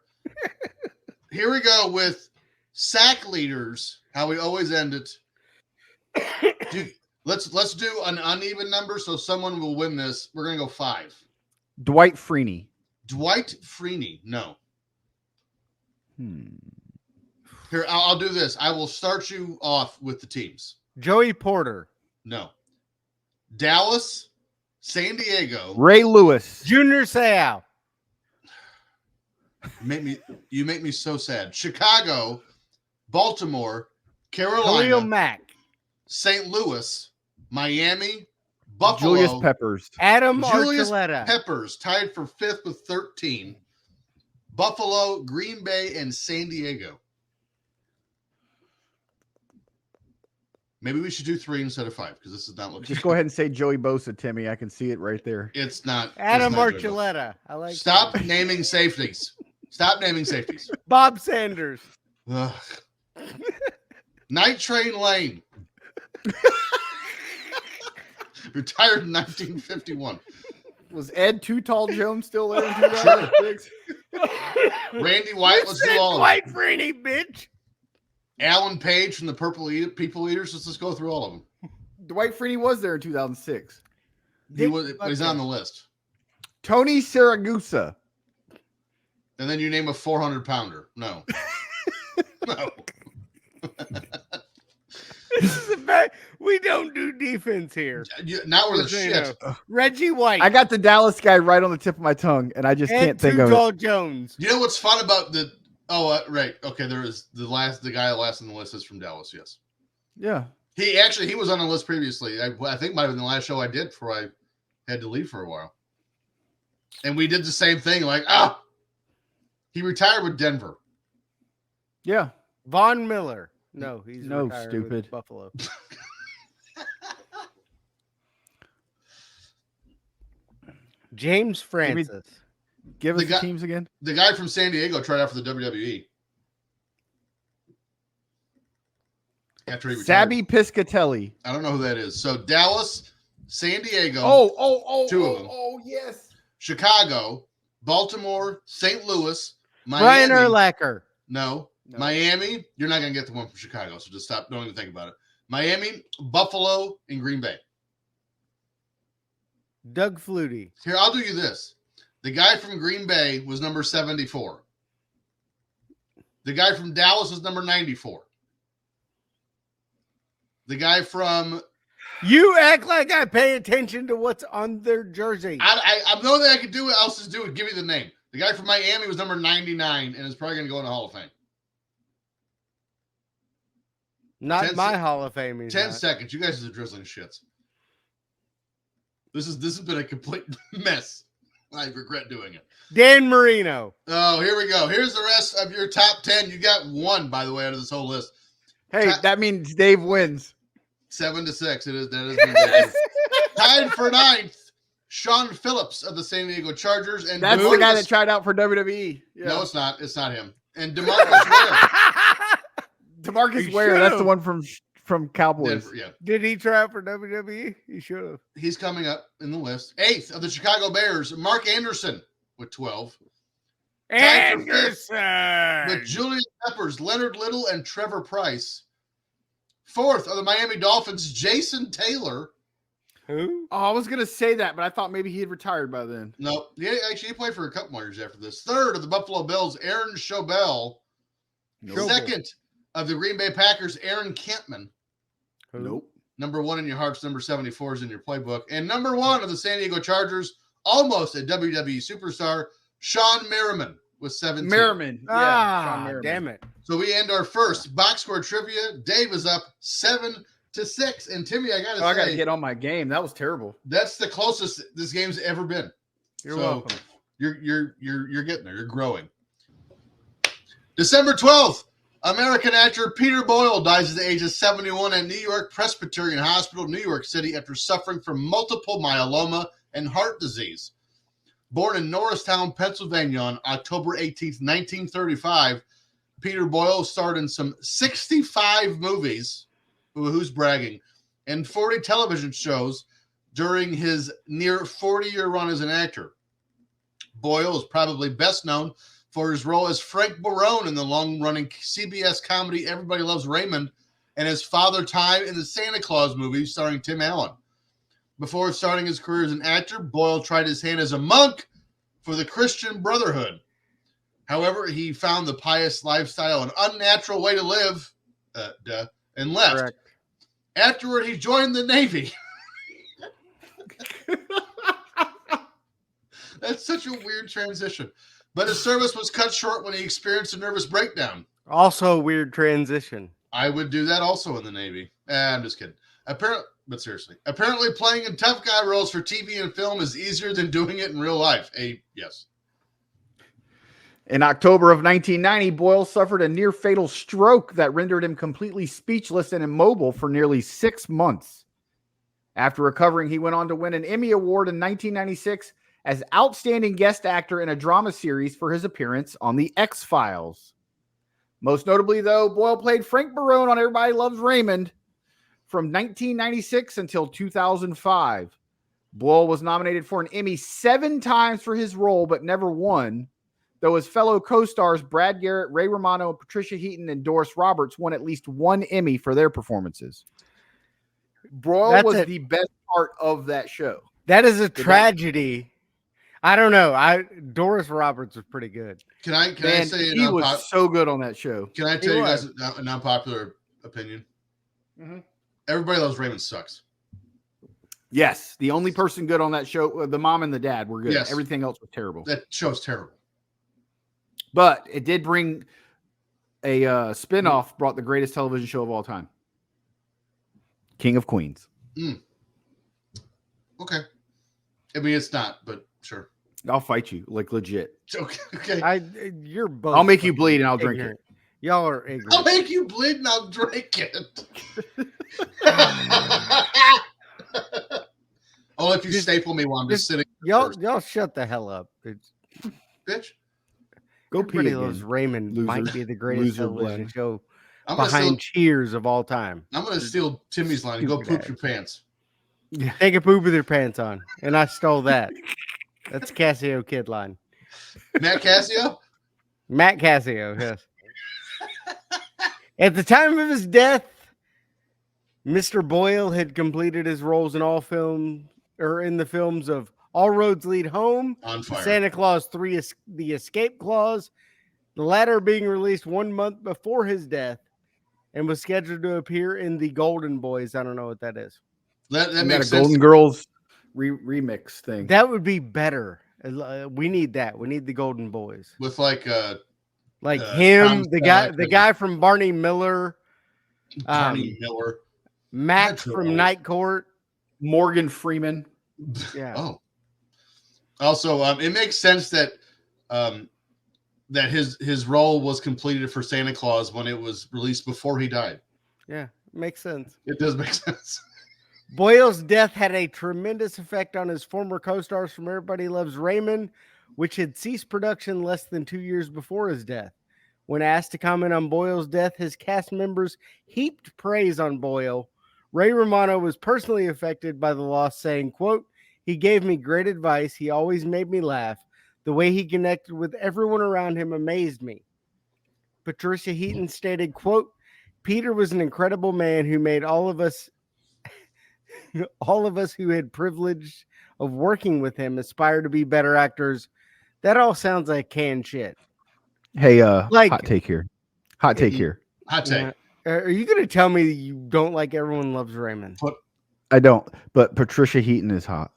Here we go with sack leaders. How we always end it. Let's do an uneven number so someone will win this. We're gonna go 5. Dwight Freeney. Dwight Freeney. No. Here, I'll do this. I will start you off with the teams. Joey Porter. No. Dallas, San Diego. Ray Lewis. Junior Seau. You make me so sad. Chicago, Baltimore, Khalil Carolina, Mack. St. Louis, Miami, Buffalo. Julius Peppers. Adam Julius Archuleta. Peppers tied for 5th with 13. Buffalo, Green Bay, and San Diego. Maybe we should do 3 instead of 5 because this is not looking. Just go ahead and say Joey Bosa, Timmy. I can see it right there. It's not. Adam it's not good enough. Archuleta. I like Stop that. naming safeties. Stop naming safeties. Bob Sanders. Ugh. Night Train Lane. Retired in 1951. Was Ed Too Tall Jones still there in 2006? Randy White. Let's do all of them. White Freeney, bitch. Alan Page from the People Eaters. Let's just go through all of them. Dwight Freeney was there in 2006. He's on the list. Tony Siragusa. And then you name a 400-pounder. No. No. This is a bad. We don't do defense here. Now we're the Just so you shit. know. Reggie White. I got the Dallas guy right on the tip of my tongue, and I just can't think of it. Tall Jones. You know what's fun about the? Oh, right. Okay, there is the guy last on the list is from Dallas. Yes. Yeah. He was on the list previously. I think might have been the last show I did before I had to leave for a while. And we did the same thing. Like, he retired with Denver. Yeah. Von Miller. No, he's No, retired stupid. with Buffalo. James Francis. Give us The the guy- teams again. The guy from San Diego tried out for the WWE. After he retired. Sabby Piscatelli. I don't know who that is. So Dallas, San Diego, Two of them. Yes. Chicago, Baltimore, St. Louis, Miami. Brian Urlacher. No. Miami. You're not going to get the one from Chicago, so just stop. Don't even think about it. Miami, Buffalo, and Green Bay. Doug Flutie. Here, I'll do you this. The guy from Green Bay was number 74. The guy from Dallas was number 94. The guy from... You act like I pay attention to what's on their jersey. I know that I could do what else to do it. Give me the name. The guy from Miami was number 99 and is probably going to go in the Hall of Fame. Not 10 my Hall of Fame. 10 seconds. You guys are the drizzling shits. This has been a complete mess. I regret doing it. Dan Marino. Oh, here we go. Here's the rest of your top 10. You got one, by the way, out of this whole list. Hey, that means Dave wins. 7-6. It is. That is ridiculous. Tied for 9th, Sean Phillips of the San Diego Chargers. And That's the guy that tried out for WWE. Yeah. No, it's not. It's not him. And DeMarcus Ware. DeMarcus Ware. That's the one from Cowboys. Denver, yeah. Did he try out for WWE? He should have. He's coming up in the list. 8th of the Chicago Bears, Mark Anderson with 12. Anderson. With Julius Peppers, Leonard Little, and Trevor Price. 4th of the Miami Dolphins, Jason Taylor. Who? Oh, I was going to say that, but I thought maybe he had retired by then. No, he played for a couple more years after this. 3rd of the Buffalo Bills, Aaron Schobel. Nope. 2nd of the Green Bay Packers, Aaron Campman. Who? Nope. Number 1 in your hearts, number 74 is in your playbook. And number 1 of the San Diego Chargers, almost a WWE superstar, Sean Merriman with 17. Merriman. Yeah, Sean Merriman. Damn it. So we end our first box score trivia. Dave is up 7-6. And Timmy, I gotta I got to say, get on my game. That was terrible. that's the closest this game's ever been. You're So, welcome. You're getting there. You're growing. December 12th, American actor Peter Boyle dies at the age of 71 at New York Presbyterian Hospital, New York City, after suffering from multiple myeloma and heart disease. Born in Norristown, Pennsylvania on October 18th, 1935, Peter Boyle starred in some 65 movies, who's bragging, and 40 television shows during his near 40-year run as an actor. Boyle is probably best known for his role as Frank Barone in the long-running CBS comedy Everybody Loves Raymond and his Father Time in the Santa Claus movie starring Tim Allen. Before starting his career as an actor, Boyle tried his hand as a monk for the Christian Brotherhood. However, he found the pious lifestyle an unnatural way to live and left. Correct. Afterward, he joined the Navy. That's such a weird transition. But his service was cut short when he experienced a nervous breakdown. Also a weird transition. I would do that also in the Navy. I'm just kidding. But seriously, apparently playing in tough guy roles for TV and film is easier than doing it in real life. Yes. In October of 1990, Boyle suffered a near-fatal stroke that rendered him completely speechless and immobile for nearly 6 months. After recovering, he went on to win an Emmy Award in 1996 as Outstanding Guest Actor in a Drama Series for his appearance on The X-Files. Most notably, though, Boyle played Frank Barone on Everybody Loves Raymond from 1996 until 2005. Boyle was nominated for an Emmy 7 times for his role, but never won, though his fellow co-stars Brad Garrett, Ray Romano, Patricia Heaton, and Doris Roberts won at least 1 Emmy for their performances. Boyle was the best part of that show. That is a tragedy. I don't know. Doris Roberts was pretty good. Can I say he was so good on that show? Can I tell you guys a non-popular opinion? Mm-hmm. Everybody Loves Raymond sucks. Yes, the only person good on that show, the mom and the dad, were good. Yes. Everything else was terrible. That show's terrible. But it did bring a spinoff, brought the greatest television show of all time, King of Queens. Okay. I mean, it's not, but sure. I'll fight you, like legit. Okay. You're both. I'll make you bleed and I'll drink it. Y'all are ignorant. I'll make you bleed and I'll drink it. Oh, if you staple me while I'm just sitting. Y'all shut the hell up. Bitch. Go Everybody pee Loves again. Raymond Loser. might be the greatest Loser television blend. show I'm behind Cheers of all time. I'm going to steal Timmy's line and go Stupid poop your pants. Take a poop with your pants on. And I stole that. That's Cassio Kid line. Matt Cassio? Matt Cassio, yes. At the time of his death, Mr. Boyle had completed his roles in in the films of All Roads Lead Home, On Fire. Santa Claus 3, The Escape Clause, the latter being released 1 month before his death, and was scheduled to appear in The Golden Boys. I don't know what that is. That You got makes a sense. Golden Girls remix thing. That would be better. We need that. We need The Golden Boys. With like him, Tom the Selleck guy from Barney Miller, Barney Miller. Max That's from old. Night Court. Morgan Freeman. Yeah. Oh. Also, it makes sense that that his role was completed for Santa Claus when it was released before he died. Yeah, makes sense. It does make sense. Boyle's death had a tremendous effect on his former co-stars from Everybody Loves Raymond, which had ceased production less than 2 years before his death. When asked to comment on Boyle's death, his cast members heaped praise on Boyle. Ray Romano was personally affected by the loss, saying, quote, "He gave me great advice. He always made me laugh. The way he connected with everyone around him amazed me." Patricia Heaton stated, quote, "Peter was an incredible man who made all of us who had privilege of working with him aspire to be better actors." That all sounds like canned shit. Hey, hot take here. Hot take here. Hot take. Are you going to tell me that you don't like Everyone Loves Raymond? I don't, but Patricia Heaton is hot.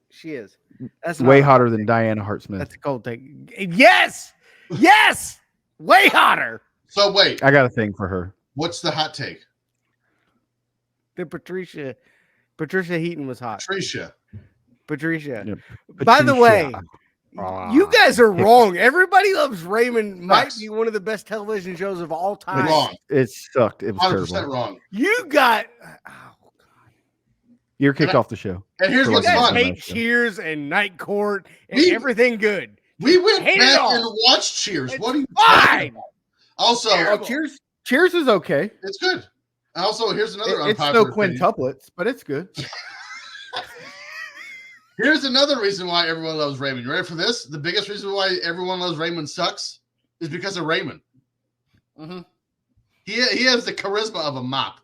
She is. That's Way not- hotter than Diana Hart-Smith. That's a cold take. Yes! Yes! Way hotter So wait, I got a thing for her. what's the hot take? than Patricia. Patricia Heaton was hot. Patricia. Patricia. Yep. By the way, Ah. you guys are wrong. Everybody Loves Raymond might Facts. be one of the best television shows of all time. Wrong. It sucked. It was 100% terrible. wrong. You got You're kicked off the show. And here's For what's like guys fun. hate Cheers and Night Court and We- everything good. We went Hate it back all. and watched Cheers. It's What are you fine. talking about? Also, Terrible. Cheers is okay. it's good. Also, here's another It's no unpopular opinion. quintuplets, but it's good. Here's another reason why everyone loves Raymond. You ready for this? The biggest reason why everyone loves Raymond sucks is because of Raymond. Mm-hmm. He has the charisma of a mop.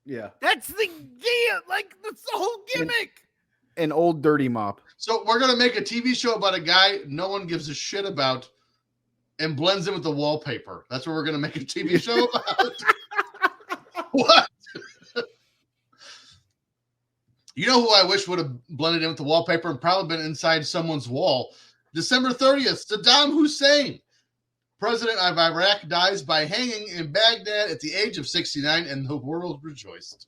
Yeah. That's the that's the whole gimmick. An old dirty mop. So we're gonna make a TV show about a guy no one gives a shit about and blends in with the wallpaper. That's what we're gonna make a TV show about. What? You know who I wish would have blended in with the wallpaper and probably been inside someone's wall? December 30th, Saddam Hussein, president of Iraq, dies by hanging in Baghdad at the age of 69, and the world rejoiced.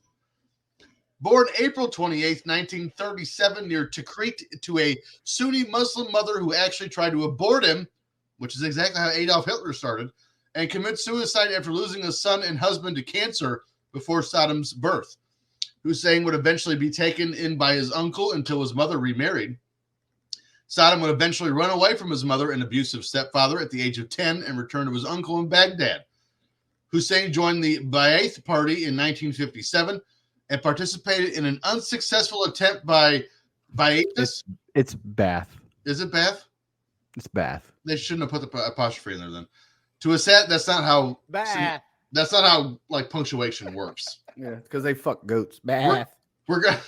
Born April 28th, 1937, near Tikrit, to a Sunni Muslim mother who actually tried to abort him, which is exactly how Adolf Hitler started, and commit suicide after losing a son and husband to cancer before Saddam's birth. Hussein would eventually be taken in by his uncle until his mother remarried. Saddam would eventually run away from his mother and abusive stepfather at the age of 10 and return to his uncle in Baghdad. Hussein joined the Ba'ath Party in 1957 and participated in an unsuccessful attempt by Ba'athists. It's Bath. Is it Ba'ath? It's Bath. They shouldn't have put the apostrophe in there then. To a set, that's not how like punctuation works. Yeah, because they fuck goats. Bath. We're gonna.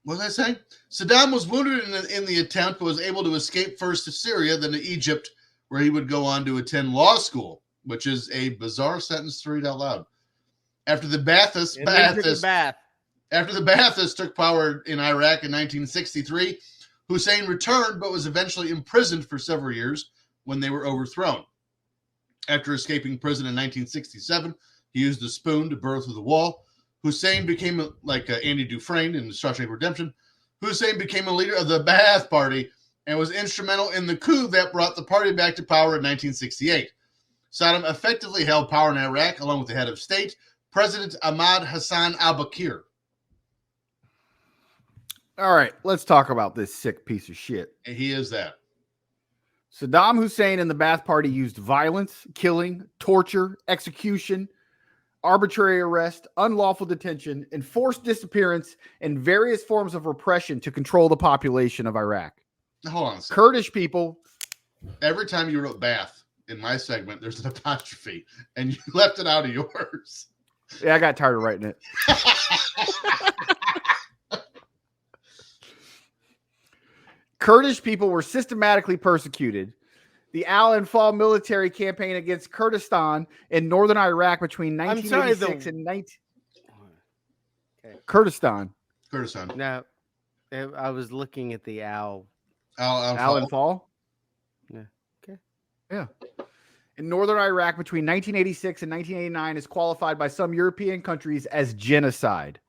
What was I saying? Saddam was wounded in the attempt, but was able to escape first to Syria, then to Egypt, where he would go on to attend law school, which is a bizarre sentence to read out loud. After the Ba'athists took power in Iraq in 1963, Hussein returned, but was eventually imprisoned for several years when they were overthrown. After escaping prison in 1967, he used a spoon to burrow through the wall. Hussein became like Andy Dufresne in Shawshank Redemption. Hussein became a leader of the Ba'ath Party and was instrumental in the coup that brought the party back to power in 1968. Saddam effectively held power in Iraq along with the head of state, President Ahmad Hassan al-Bakr. All right, let's talk about this sick piece of shit. And he is that. Saddam Hussein and the Ba'ath Party used violence, killing, torture, execution, arbitrary arrest, unlawful detention, enforced disappearance, and various forms of repression to control the population of Iraq. Hold on a second. Kurdish people. Every time you wrote Bath in my segment, there's an apostrophe, and you left it out of yours. Yeah, I got tired of writing it. Kurdish people were systematically persecuted. The Al-Anfal military campaign against Kurdistan in northern Iraq between 1986 and 19... Kurdistan. No, I was looking at the Al. Al-Anfal? Yeah. Okay. Yeah. In northern Iraq between 1986 and 1989 is qualified by some European countries as genocide.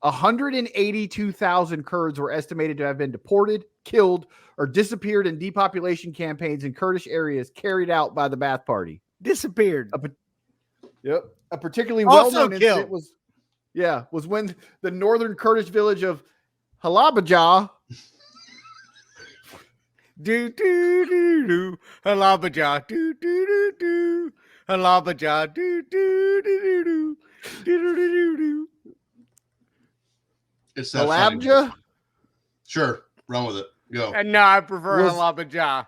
182,000 Kurds were estimated to have been deported, killed, or disappeared in depopulation campaigns in Kurdish areas carried out by the Ba'ath Party. Disappeared. A particularly Also well-known incident was when the northern Kurdish village of Halabja do do do do Halabja do do do do Halabja do do do do do do do. It's that Halabja? Sure, run with it. Go. And no, I prefer Halabja.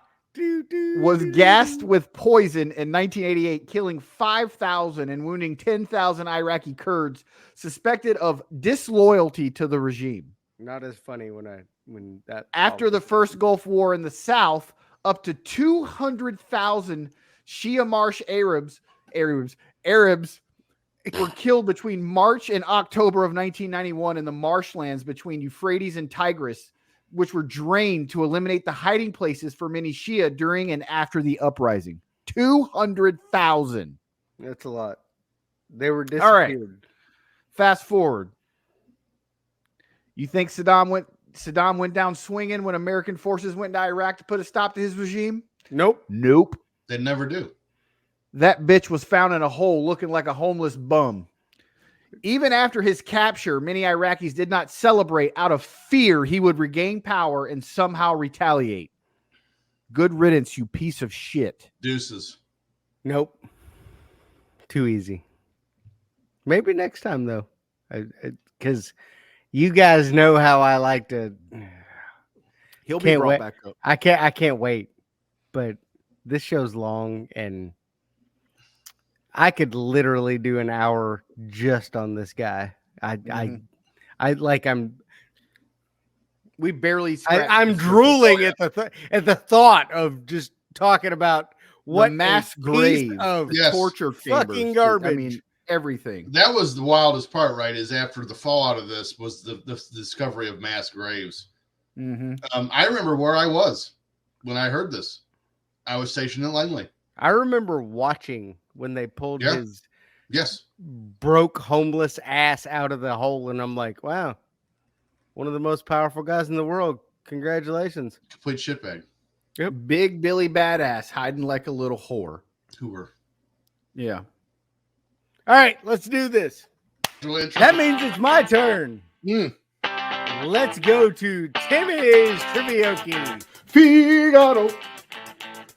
Was gassed with poison in 1988, killing 5,000 and wounding 10,000 Iraqi Kurds suspected of disloyalty to the regime. Not as funny when that. After the first Gulf War in the South, up to 200,000 Shia Marsh Arabs were killed between March and October of 1991 in the marshlands between Euphrates and Tigris, which were drained to eliminate the hiding places for many Shia during and after the uprising. 200,000. That's a lot. They were disappeared. All right. Fast forward. You think Saddam went down swinging when American forces went to Iraq to put a stop to his regime? Nope. They never do. That bitch was found in a hole looking like a homeless bum. Even after his capture, many Iraqis did not celebrate out of fear he would regain power and somehow retaliate. Good riddance, you piece of shit. Deuces. Nope. Too easy. Maybe next time, though. Because you guys know how I like to... He'll be Can't brought wait. back up. I can't wait. But this show's long, and I could literally do an hour just on this guy. We barely scratched I'm the surface. drooling at the thought of just talking about what mass a piece grave of Yes. torture fucking chambers. garbage. I mean, everything. That was the wildest part, right? Is after the fallout of this was the discovery of mass graves. Mm-hmm. I remember where I was when I heard this. I was stationed in Langley. I remember watching when they pulled Yeah. his Yes. broke homeless ass out of the hole, and I'm like, wow, one of the most powerful guys in the world. Congratulations. Complete shitbag. Big Billy Badass hiding like a little whore. Hoover. Yeah. All right, let's do this. That means it's my turn. Mm. Let's go to Timmy's Trivioki. Figaro.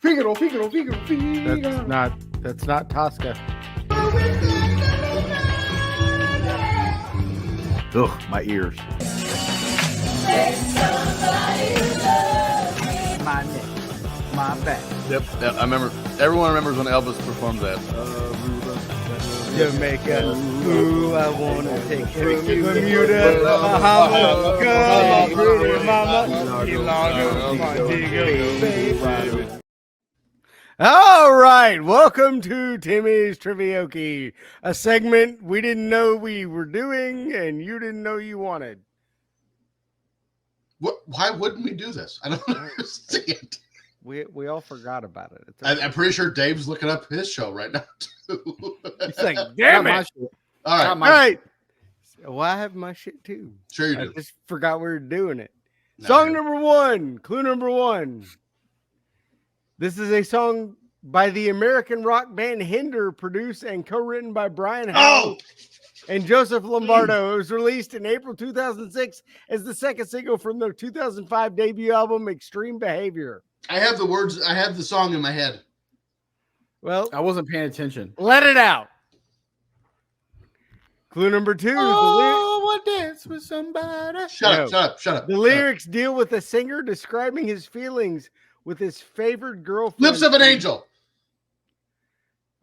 Figaro, Figaro, Figaro, Figaro. That's not Tosca. Ugh, my ears. My neck, my back. Yep. Yeah, I remember. Everyone remembers when Elvis performed that. Jamaica, ooh, I wanna take you from Bermuda, Bahama, come on, pretty mama, Key Largo, Montego, baby. All right, welcome to Timmy's Trivioki, a segment we didn't know we were doing and you didn't know you wanted. What? Why wouldn't we do this? I don't understand. We all forgot about it. It's I'm pretty sure Dave's looking up his show right now too. It's like, damn Not my it. shit. All right. Not All my right. Well, I have my shit too. Sure you I do. just forgot we were doing it. No, Song you- number one, clue number one. This is a song by the American rock band Hinder, produced and co-written by Brian Howe and Joseph Lombardo. It was released in April 2006 as the second single from their 2005 debut album, Extreme Behavior. I have the words. I have the song in my head. Well, I wasn't paying attention. let it out. Clue number two. Oh, I dance with somebody. Shut up. The lyrics deal with a singer describing his feelings with his favorite girlfriend. Lips of an Angel.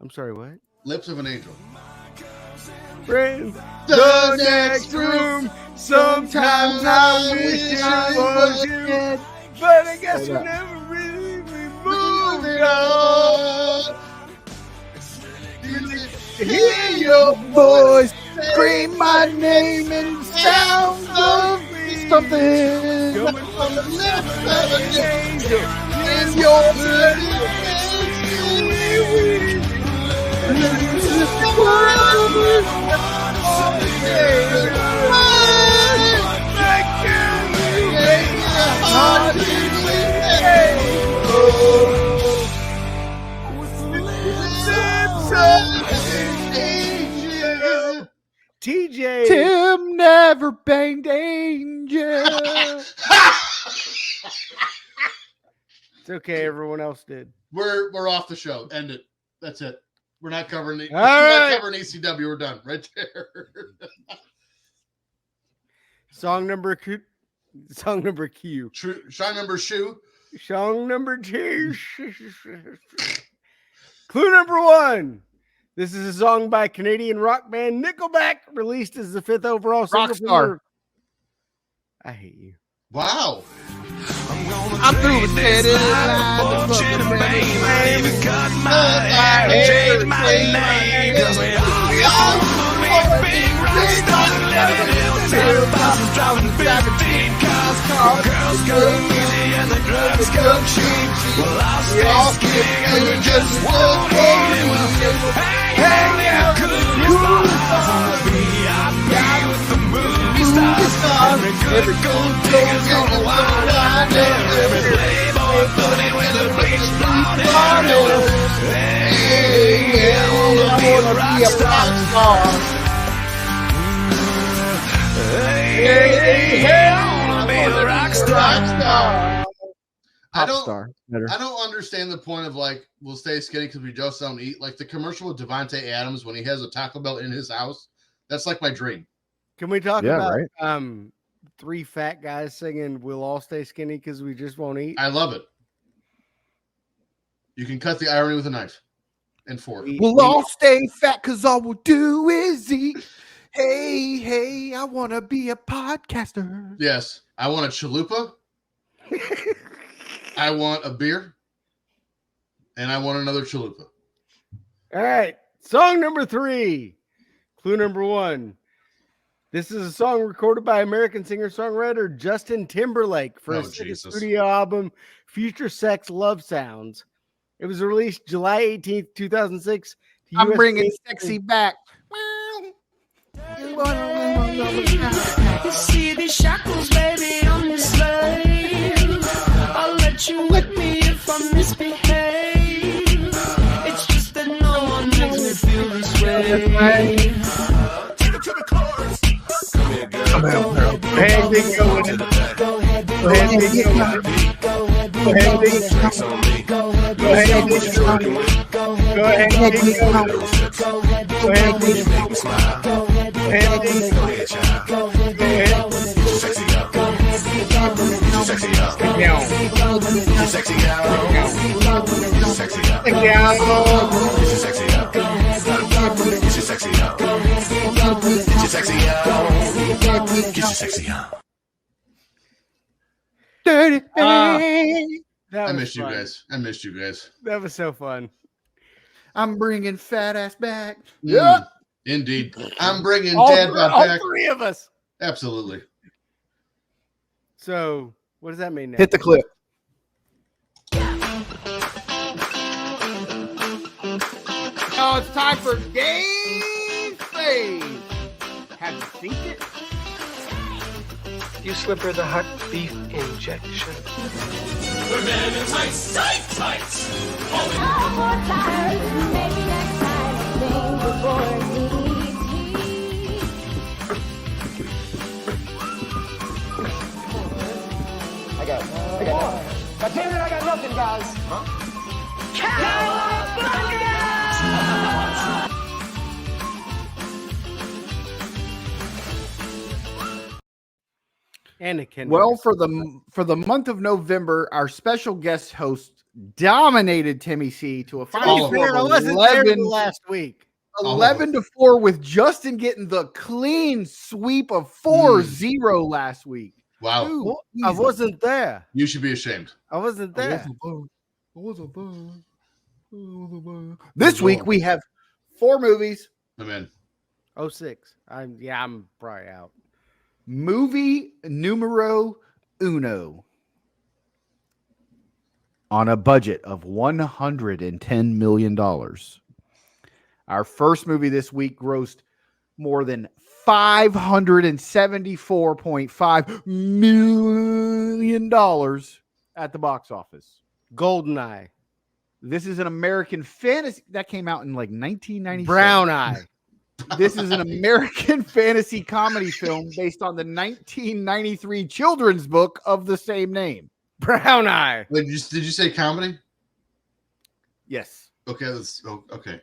I'm sorry, what? Lips of an Angel. Friends, the next room. Sometimes I wish I was you, but I guess we never really moved on. Hear your Boys, scream my name and sound of something. coming from the lips of an angel. In your TJ. Tim never banged angel. It's okay, everyone else did. We're off the show. End it. That's it. We're not covering All right. not covering ECW. We're done right there. Song number Q. Song number Q. Shine number shoe. Song number two. Clue number one. This is a song by Canadian rock band Nickelback, released as the 5th overall single. Rockstar. I hate you. Wow. I'm through with it. Hey, hey, I wanna be a rock star. I Pop don't. star. Better. I don't understand the point of like we'll stay skinny because we just don't eat. Like the commercial with Devontae Adams when he has a Taco Bell in his house. That's like my dream. Can we talk Yeah, about right. 3 fat guys singing "We'll all stay skinny because we just won't eat"? I love it. You can cut the irony with a knife and fork. We'll all stay fat because all we'll do is eat. Hey, hey, I want to be a podcaster. Yes, I want a chalupa. I want a beer, and I want another chalupa. All right, song number 3. Clue number 1. This is a song recorded by American singer-songwriter Justin Timberlake for his second studio album, Future Sex Love Sounds. It was released July 18th, 2006. I'm bringing sexy back. You see these shackles, baby, on this slave. I'll let you whip me if I misbehave. It's just that no one makes me feel this way. Take it to the chorus. Come here, girl. Come here, girl. Go ahead, big go with it. Go ahead, Go ahead, big go with it. go ahead, Go ahead, big go ahead, go ahead, big go with it. go ahead, Go ahead, big go with it. go ahead, Go ahead, big go ahead, go ahead, Go ahead, big go ahead, go ahead, Go ahead. sexy up, go ahead, sexy up, Get down. sexy up, sexy up, Get down. sexy up, get your sexy up, get your sexy up, get your sexy up. Dirty. That I was missed you fun. guys. I missed you guys. That was so fun. I'm bringing fat ass back. Yeah, indeed. I'm bringing All, Dad all back. 3 of us. Absolutely. So, what does that mean now? Hit the clip. Now it's time for Game Fave. Have you seen it? You slip her the hot beef injection. We're men in tights, tight tights. I got I got nothing, guys. Anakin. Well, for the month of November, our special guest host dominated Timmy C to a final Oh, score I of wasn't there 11, last week. 11-4, with Justin getting the clean sweep of 4-0 last week. Wow. Dude, I wasn't there. You should be ashamed. I wasn't there. This week we have 4 movies. I'm in. 06. I'm probably out. Movie numero uno. On a budget of $110 million. Our first movie this week grossed more than $574.5 million at the box office. Goldeneye. This is an American fantasy that came out in like 1997. Brown Eye. This is an American fantasy comedy film based on the 1993 children's book of the same name. Brown Eye. Wait, did you say comedy? Yes. Okay, okay.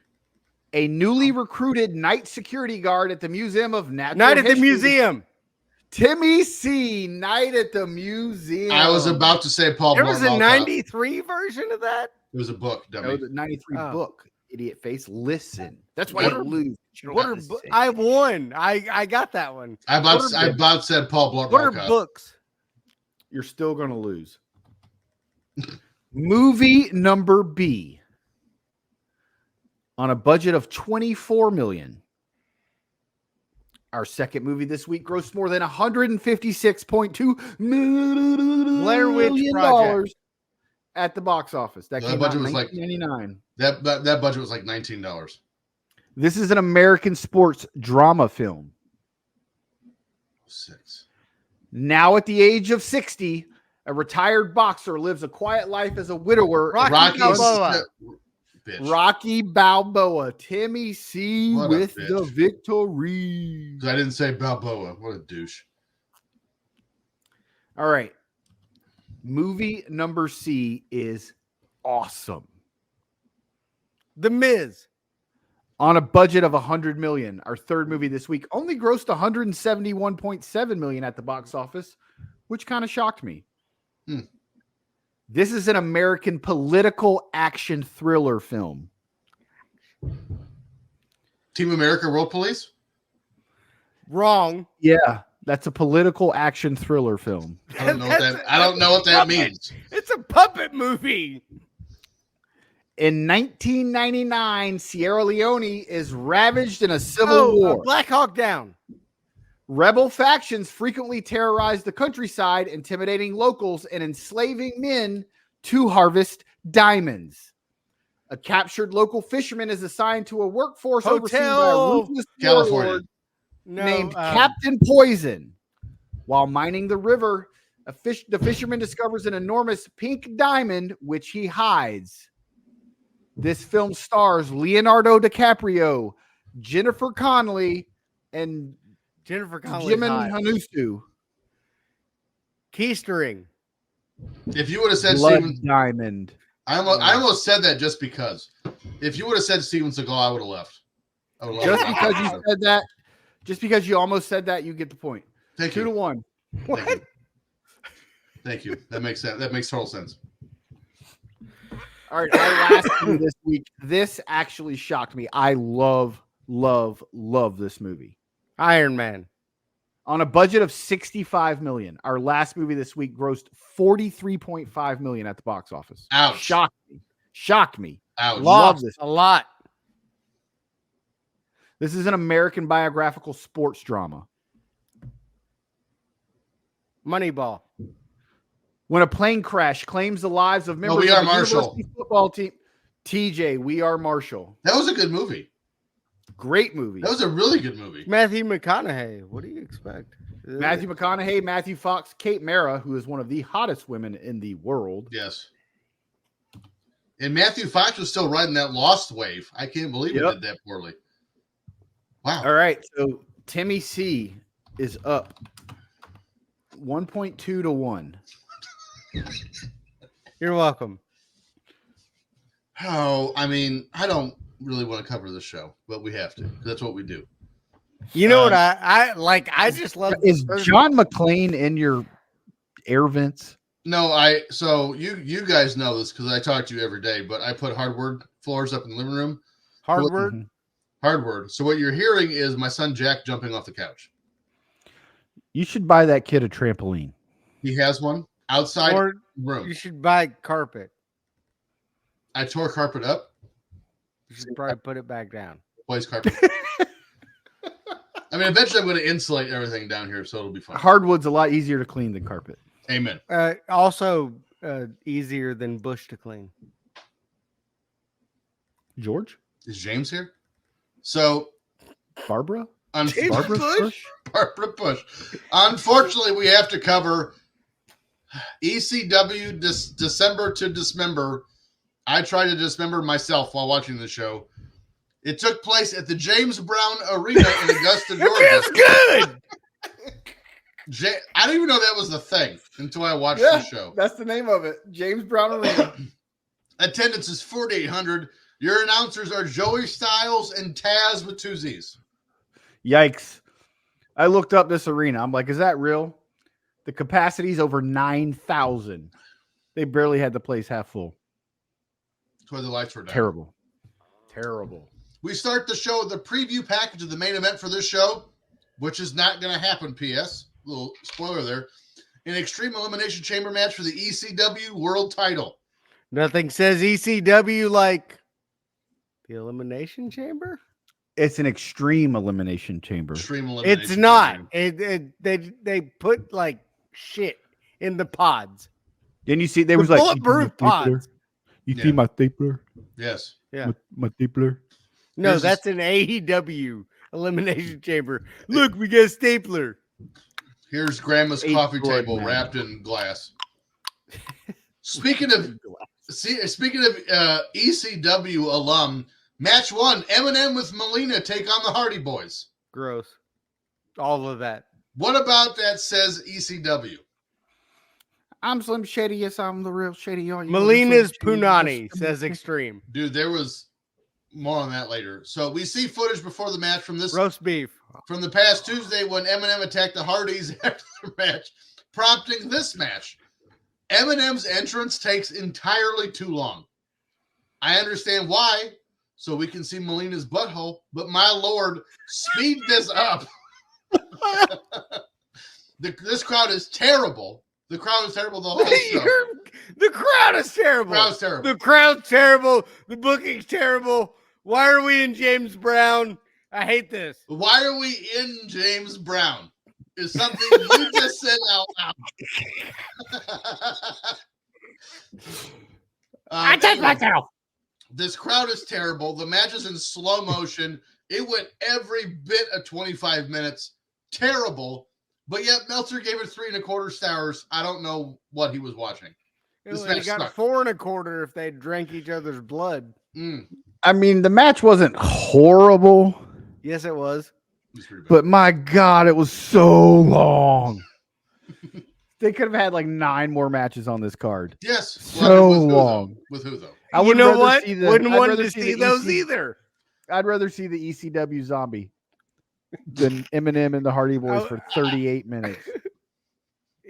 A newly recruited night security guard at the Museum of Natural Night at the History. museum. Timmy C. Night at the Museum. I was about to say Paul. There was a Blart Mall 93 version of that. It was a book, dummy. No, the 93 Oh. book. Idiot face. Listen. That's why What you are- lose. What are I won. I got that one. I about said Paul Blart What are Mall Cop. books? You're still going to lose. Movie number B. On a budget of $24 million. Our second movie this week grossed more than $156.2 million Blair Witch Project. at the box office. That That came out budget in was like- 1999. That budget was like $19. This is an American sports drama film. 6. Now at the age of 60, a retired boxer lives a quiet life as a widower. Rocky Balboa. Bitch. Rocky Balboa. Timmy C What a with bitch. the victory. I didn't say Balboa. What a douche. All right. Movie number C is awesome. The Miz. On a budget of $100 million, our third movie this week only grossed $171.7 million at the box office, which kind of shocked me. This is an American political action thriller film. Team America World Police? Wrong. Yeah, that's a political action thriller film. I don't know what that means. It's a puppet movie. In 1999, Sierra Leone is ravaged in a civil war. Black Hawk Down. Rebel factions frequently terrorize the countryside, intimidating locals and enslaving men to harvest diamonds. A captured local fisherman is assigned to a workforce overseen by a ruthless California warlord named Captain Poison. While mining the river, the fisherman discovers an enormous pink diamond, which he hides. This film stars Leonardo DiCaprio, Jennifer Connelly, and Jennifer Connelly. Jimin Hanusu. Keystering. If you would have said Blood Steven Diamond. I almost said that just because. If you would have said Steven Seagal, I would have left. Just because you said that, just because you almost said that, you get the point. Thank 2-1. What? Thank you. That makes sense. That makes total sense. All right, our last movie this week. This actually shocked me. I love this movie. Iron Man. On a budget of $65 million, our last movie this week grossed $43.5 million at the box office. Ouch. Shocked me. Ouch. Lost this a lot. This is an American biographical sports drama. Moneyball. When a plane crash claims the lives of members We Are of the Marshall. university football team, TJ, We Are Marshall. That was a good movie. Great movie. That was a really good movie. Matthew McConaughey. What do you expect? Matthew McConaughey, Matthew Fox, Kate Mara, who is one of the hottest women in the world. Yes. And Matthew Fox was still riding that Lost wave. I can't believe he did that poorly. Wow. All right. So Timmy C is up 1.2-1. You're welcome. Oh, I mean, I don't really want to cover the show, but we have to. That's what we do. You know what I like? I just love. Is John McClane in your air vents? No, so you guys know this because I talk to you every day, but I put hardwood floors up in the living room. Hardwood? Hardwood. So what you're hearing is my son Jack jumping off the couch. You should buy that kid a trampoline. He has one outside room. You should buy carpet. I tore carpet up. You should probably put it back down. Place carpet. I mean, eventually I'm going to insulate everything down here, so it'll be fine. Hardwood's a lot easier to clean than carpet. Amen. Also, easier than bush to clean. George? Is James here? So, Barbara? Barbara Bush. Unfortunately, we have to cover ECW December to Dismember. I tried to dismember myself while watching the show. It took place at the James Brown Arena in Augusta, Georgia. It feels good. I didn't even know that was the thing until I watched the show. That's the name of it. James Brown Arena. Attendance is 4,800. Your announcers are Joey Styles and Taz Matuzis. Yikes. I looked up this arena. I'm like, is that real? The capacity is over 9,000. They barely had the place half full. That's why the lights were down. Terrible. We start the show with the preview package of the main event for this show, which is not going to happen, P.S. Little spoiler there. An Extreme Elimination Chamber match for the ECW World Title. Nothing says ECW like the Elimination Chamber. It's an Extreme Elimination Chamber. Extreme Elimination It's not. Chamber. They put like shit in the pods. Didn't you see? There was like bulletproof pods. You see my stapler? Yes. Yeah. My stapler. No, that's an AEW Elimination Chamber. Look, we got a stapler. Here's Grandma's coffee table wrapped in glass. Speaking of ECW alum, match 1, Eminem with Melina take on the Hardy Boys. Gross. All of that. What about that says ECW? I'm Slim Shady. Yes, I'm the real Shady. You Melina's Punani, says Extreme. Dude, there was more on that later. So we see footage before the match from this roast beef from the past Tuesday when Eminem attacked the Hardys after the match, prompting this match. Eminem's entrance takes entirely too long. I understand why, so we can see Melina's butthole, but my lord, speed this up. This crowd is terrible. The crowd is terrible the whole show. The crowd is terrible. The crowd's terrible. The crowd's terrible. The booking's terrible. Why are we in James Brown? I hate this. Why are we in James Brown? Is something you just said out loud. I touched myself. This crowd is terrible. The match is in slow motion. It went every bit of 25 minutes. Terrible. But yet Meltzer gave it 3 1/4 stars. I don't know what he was watching. This They match got sucked. 4 1/4 if they drank each other's blood. I mean, the match wasn't horrible, Yes, it was. but my God, it was so long. They could have had like 9 more matches on this card. Yes. So with who, though? long. With who, though? I You would know rather what? see the- Wouldn't I'd want rather to see see the those EC either. I'd rather see the ECW zombie than Eminem and the Hardy Boys for 38 minutes.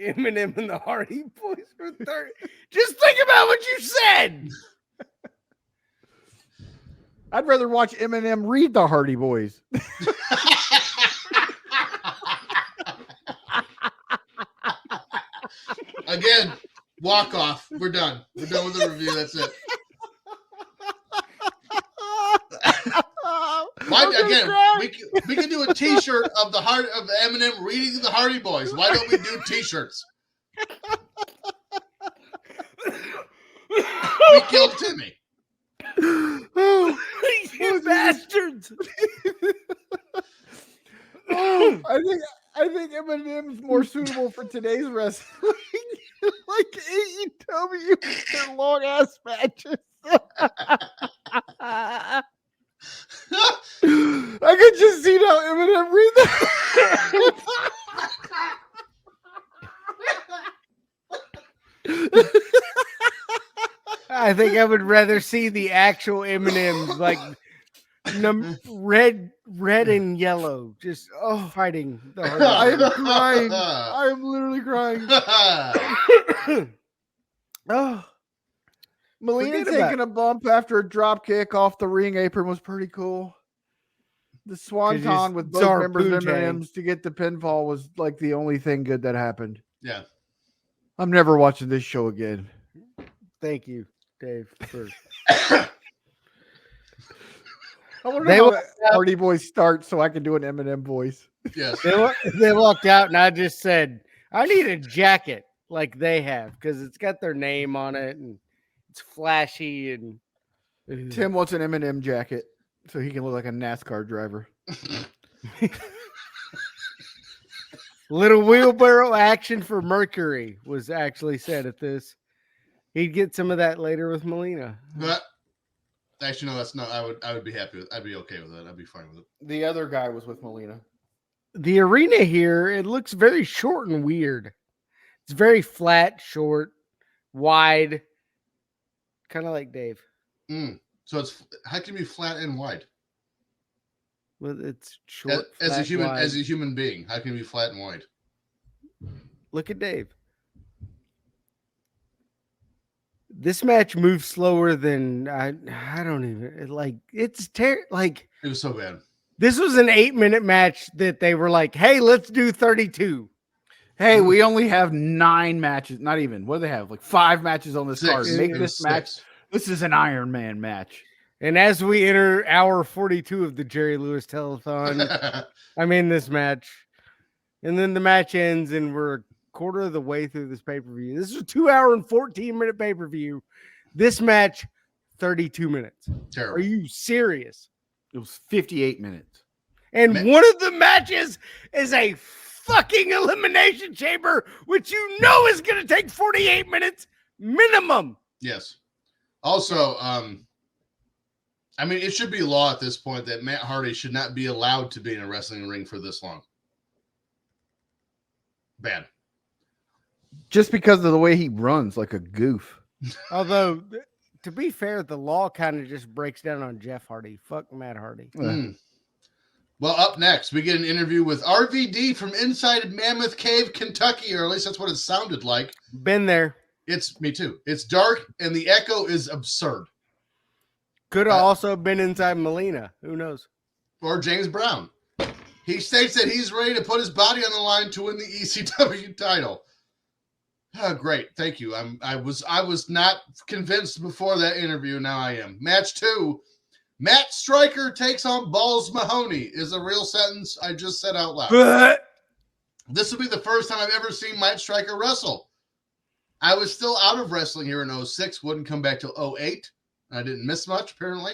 Eminem and the Hardy Boys for 30. Just think about what you said. I'd rather watch Eminem read the Hardy Boys. Again, walk off. We're done. We're done with the review. That's it. We can do a T-shirt of the heart of Eminem reading the Hardy Boys. Why don't we do T-shirts? We killed Timmy. You bastards. I think Eminem's more suitable for today's wrestling. Like AEW, their long ass matches. I could just see now Eminem read that. I think I would rather see the actual Eminem, like red and yellow, just fighting. The Hardy I am Boys. crying. I am literally crying. Oh, Melina Forget about taking a bump after a drop kick off the ring apron was pretty cool. The swanton with both Czar members of Poontang. M&M's to get the pinfall was like the only thing good that happened. Yeah. I'm never watching this show again. Thank you, Dave. For... I wonder They how wa- Hardy Boys start so I can do an Eminem voice. Yes. They walked out, and I just said, "I need a jacket like they have because it's got their name on it and it's flashy." And Tim wants an Eminem jacket so he can look like a NASCAR driver. little wheelbarrow action for Mercury was actually said at this. He'd get some of that later with Melina. But actually, no, that's not. I would be happy with. I'd be okay with it. I'd be fine with it. The other guy was with Melina. The arena here, it looks very short and weird. It's very flat, short, wide, kind of like Dave. So it's how can it be flat and wide? Well, it's short As a flat, human, wide. as a human being, how can it be flat and wide? Look at Dave. This match moves slower than I don't even like. It's like It was so bad. this was an 8-minute match that they were like, "Hey, let's do 32." Hey, we only have 9 matches. Not even. What do they have? Like 5 matches on this 6. card. Make It this was match. 6. This is an Iron Man match. And as we enter hour 42 of the Jerry Lewis telethon, I'm in this match. And then the match ends, and we're a quarter of the way through this pay-per-view. This is a 2-hour and 14-minute pay-per-view. This match, 32 minutes. Terrible. Are you serious? It was 58 minutes. And one of the matches is a fucking elimination chamber, which you know is going to take 48 minutes minimum. Yes. Also, I mean, it should be law at this point that Matt Hardy should not be allowed to be in a wrestling ring for this long. Bad. Just because of the way he runs like a goof. Although, to be fair, the law kind of just breaks down on Jeff Hardy. Fuck Matt Hardy. Well, up next, we get an interview with RVD from inside Mammoth Cave, Kentucky, or at least that's what it sounded like. Been there. It's me too. It's dark and the echo is absurd. Could have also been inside Molina. Who knows? Or James Brown. He states that he's ready to put his body on the line to win the ECW title. Oh, great. Thank you. I was not convinced before that interview. Now I am. Match 2. Matt Striker takes on Balls Mahoney is a real sentence I just said out loud. This will be the first time I've ever seen Matt Striker wrestle. I was still out of wrestling here in 06. Wouldn't come back till 08. I didn't miss much, apparently.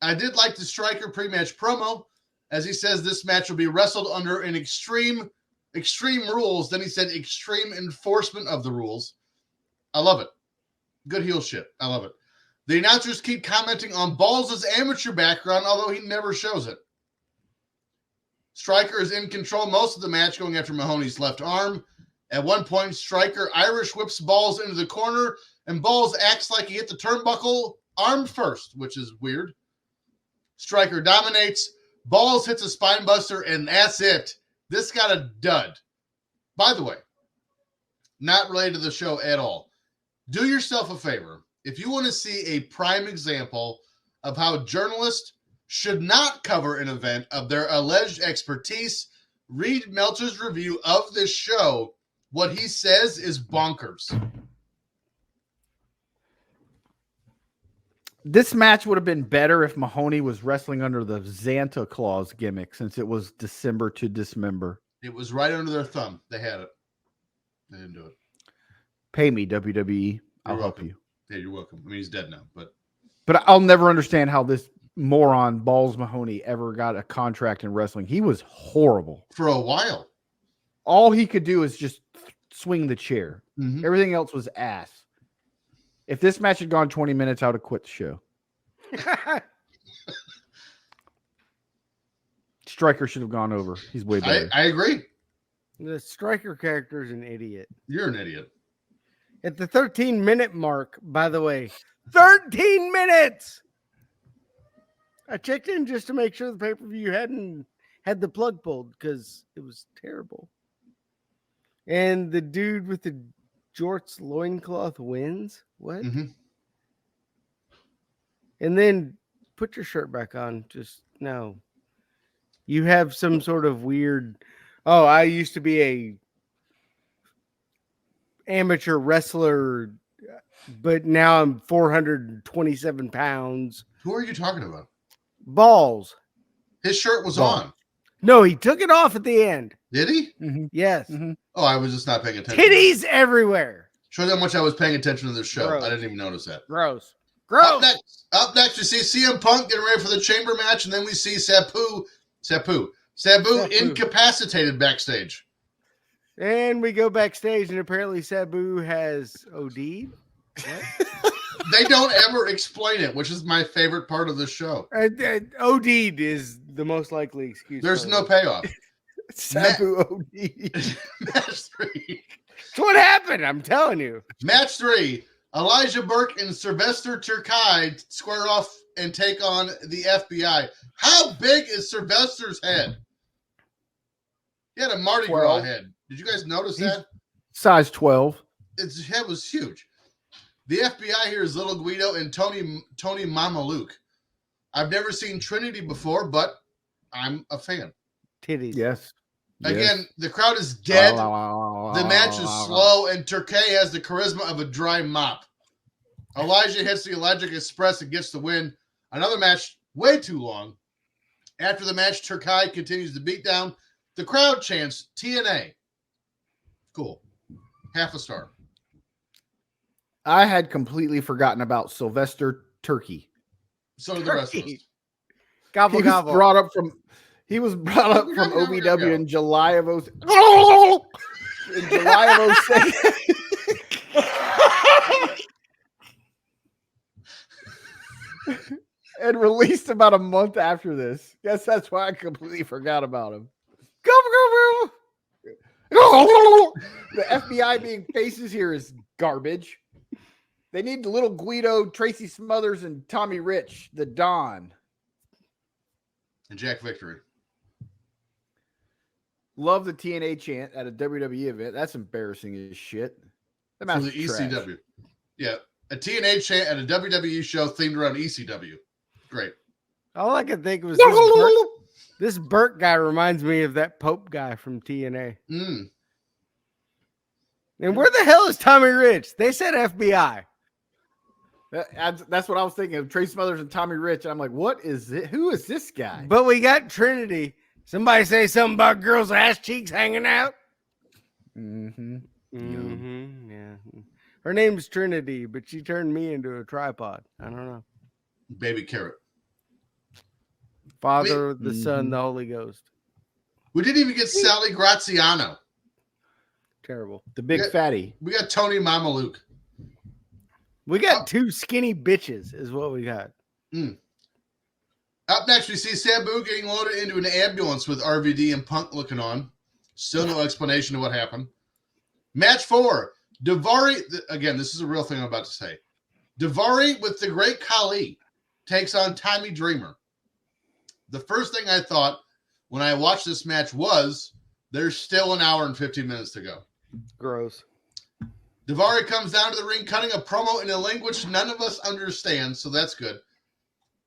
I did like the Striker pre-match promo. As he says, this match will be wrestled under an extreme rules. Then he said extreme enforcement of the rules. I love it. Good heel shit. I love it. The announcers keep commenting on Balls' amateur background, although he never shows it. Striker is in control most of the match, going after Mahoney's left arm. At one point, Striker Irish whips Balls into the corner, and Balls acts like he hit the turnbuckle arm first, which is weird. Striker dominates. Balls hits a spine buster, and that's it. This got a dud. By the way, not related to the show at all. Do yourself a favor. If you want to see a prime example of how journalists should not cover an event of their alleged expertise, read Meltzer's review of this show. What he says is bonkers. This match would have been better if Mahoney was wrestling under the Santa Claus gimmick, since it was December to Dismember. It was right under their thumb. They had it. They didn't do it. Pay me, WWE. I'll help you. Yeah, you're welcome. I mean, he's dead now, but I'll never understand how this moron Balls Mahoney ever got a contract in wrestling. He was horrible for a while. All he could do is just swing the chair. Mm-hmm. Everything else was ass. If this match had gone 20 minutes, I would have quit the show. Striker should have gone over. He's way better. I agree. The Striker character is an idiot. You're an idiot. At the 13-minute mark, by the way, 13 minutes! I checked in just to make sure the pay-per-view hadn't had the plug pulled because it was terrible. And the dude with the jorts loincloth wins? What? Mm-hmm. And then put your shirt back on. Just no. You have some sort of weird, oh, I used to be a amateur wrestler, but now I'm 427 pounds. Who are you talking about? Balls. His shirt was on. No, he took it off at the end. Did he? Mm-hmm. Yes. Mm-hmm. Oh, I was just not paying attention. Titties everywhere. Show how much I was paying attention to this show. Gross. I didn't even notice that. Gross. Up next, we see CM Punk getting ready for the chamber match, and then we see Sabu incapacitated backstage. And we go backstage, and apparently Sabu has OD'd. They don't ever explain it, which is my favorite part of the show. OD'd is the most likely excuse. There's no payoff. Sabu OD'd. Match 3. That's what happened, I'm telling you. Match 3. Elijah Burke and Sylvester Terkay square off and take on the FBI. How big is Sylvester's head? He had a Mardi Gras head. Did you guys notice that? Size 12. His head was huge. The FBI here is Little Guido and Tony Mamaluke. I've never seen Trinity before, but I'm a fan. Titties. Yes. Again, the crowd is dead. The match is slow, and Terkay has the charisma of a dry mop. Elijah hits the Electric Express and gets the win. Another match way too long. After the match, Terkay continues the beatdown. The crowd chants TNA. Cool. Half a star. I had completely forgotten about Sylvester Turkey. So did the rest of us. Gobble, gobble. He was brought up from OVW in July of 06. In July of 06. And released about a month after this. Guess that's why I completely forgot about him. The FBI being faces here is garbage. They need the little Guido, Tracy Smothers, and Tommy Rich, the Don. And Jack Victory. Love the TNA chant at a WWE event. That's embarrassing as shit. That For match the was trash. ECW. Yeah. A TNA chant at a WWE show themed around ECW. Great. All I could think was this Burt guy reminds me of that Pope guy from TNA. Mm. And where the hell is Tommy Rich? They said FBI. That's what I was thinking of. Tracy Smothers and Tommy Rich. And I'm like, what is it? Who is this guy? But we got Trinity. Somebody say something about girls' ass cheeks hanging out. Mm-hmm. Mm-hmm. Yeah. Her name's Trinity, but she turned me into a tripod. I don't know. Baby Carrot. Father, the Son, the Holy Ghost. We didn't even get Sally Graziano. Terrible. The big fatty. We got Tony Mama Luke. We got two skinny bitches is what we got. Mm. Up next, we see Sabu getting loaded into an ambulance with RVD and Punk looking on. Still no explanation of what happened. Match 4. Daivari, again, this is a real thing I'm about to say. Daivari with the Great Khali takes on Tommy Dreamer. The first thing I thought when I watched this match was there's still an hour and 15 minutes to go. Gross. Daivari comes down to the ring, cutting a promo in a language none of us understand, so that's good.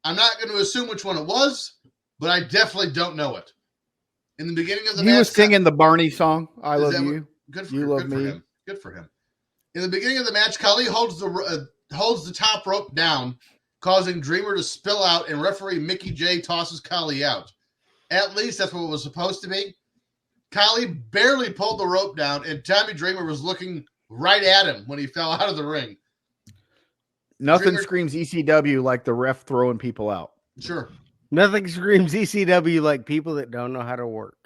I'm not going to assume which one it was, but I definitely don't know it. In the beginning of the match, he was singing the Barney song, I Love You. Good for, you love good for me. him. Good for him. In the beginning of the match, Khali holds the top rope down, causing Dreamer to spill out, and referee Mickey J tosses Khali out. At least that's what it was supposed to be. Khali barely pulled the rope down, and Tommy Dreamer was looking right at him when he fell out of the ring. Nothing Dreamer, screams ECW like the ref throwing people out. Sure. Nothing screams ECW like people that don't know how to work.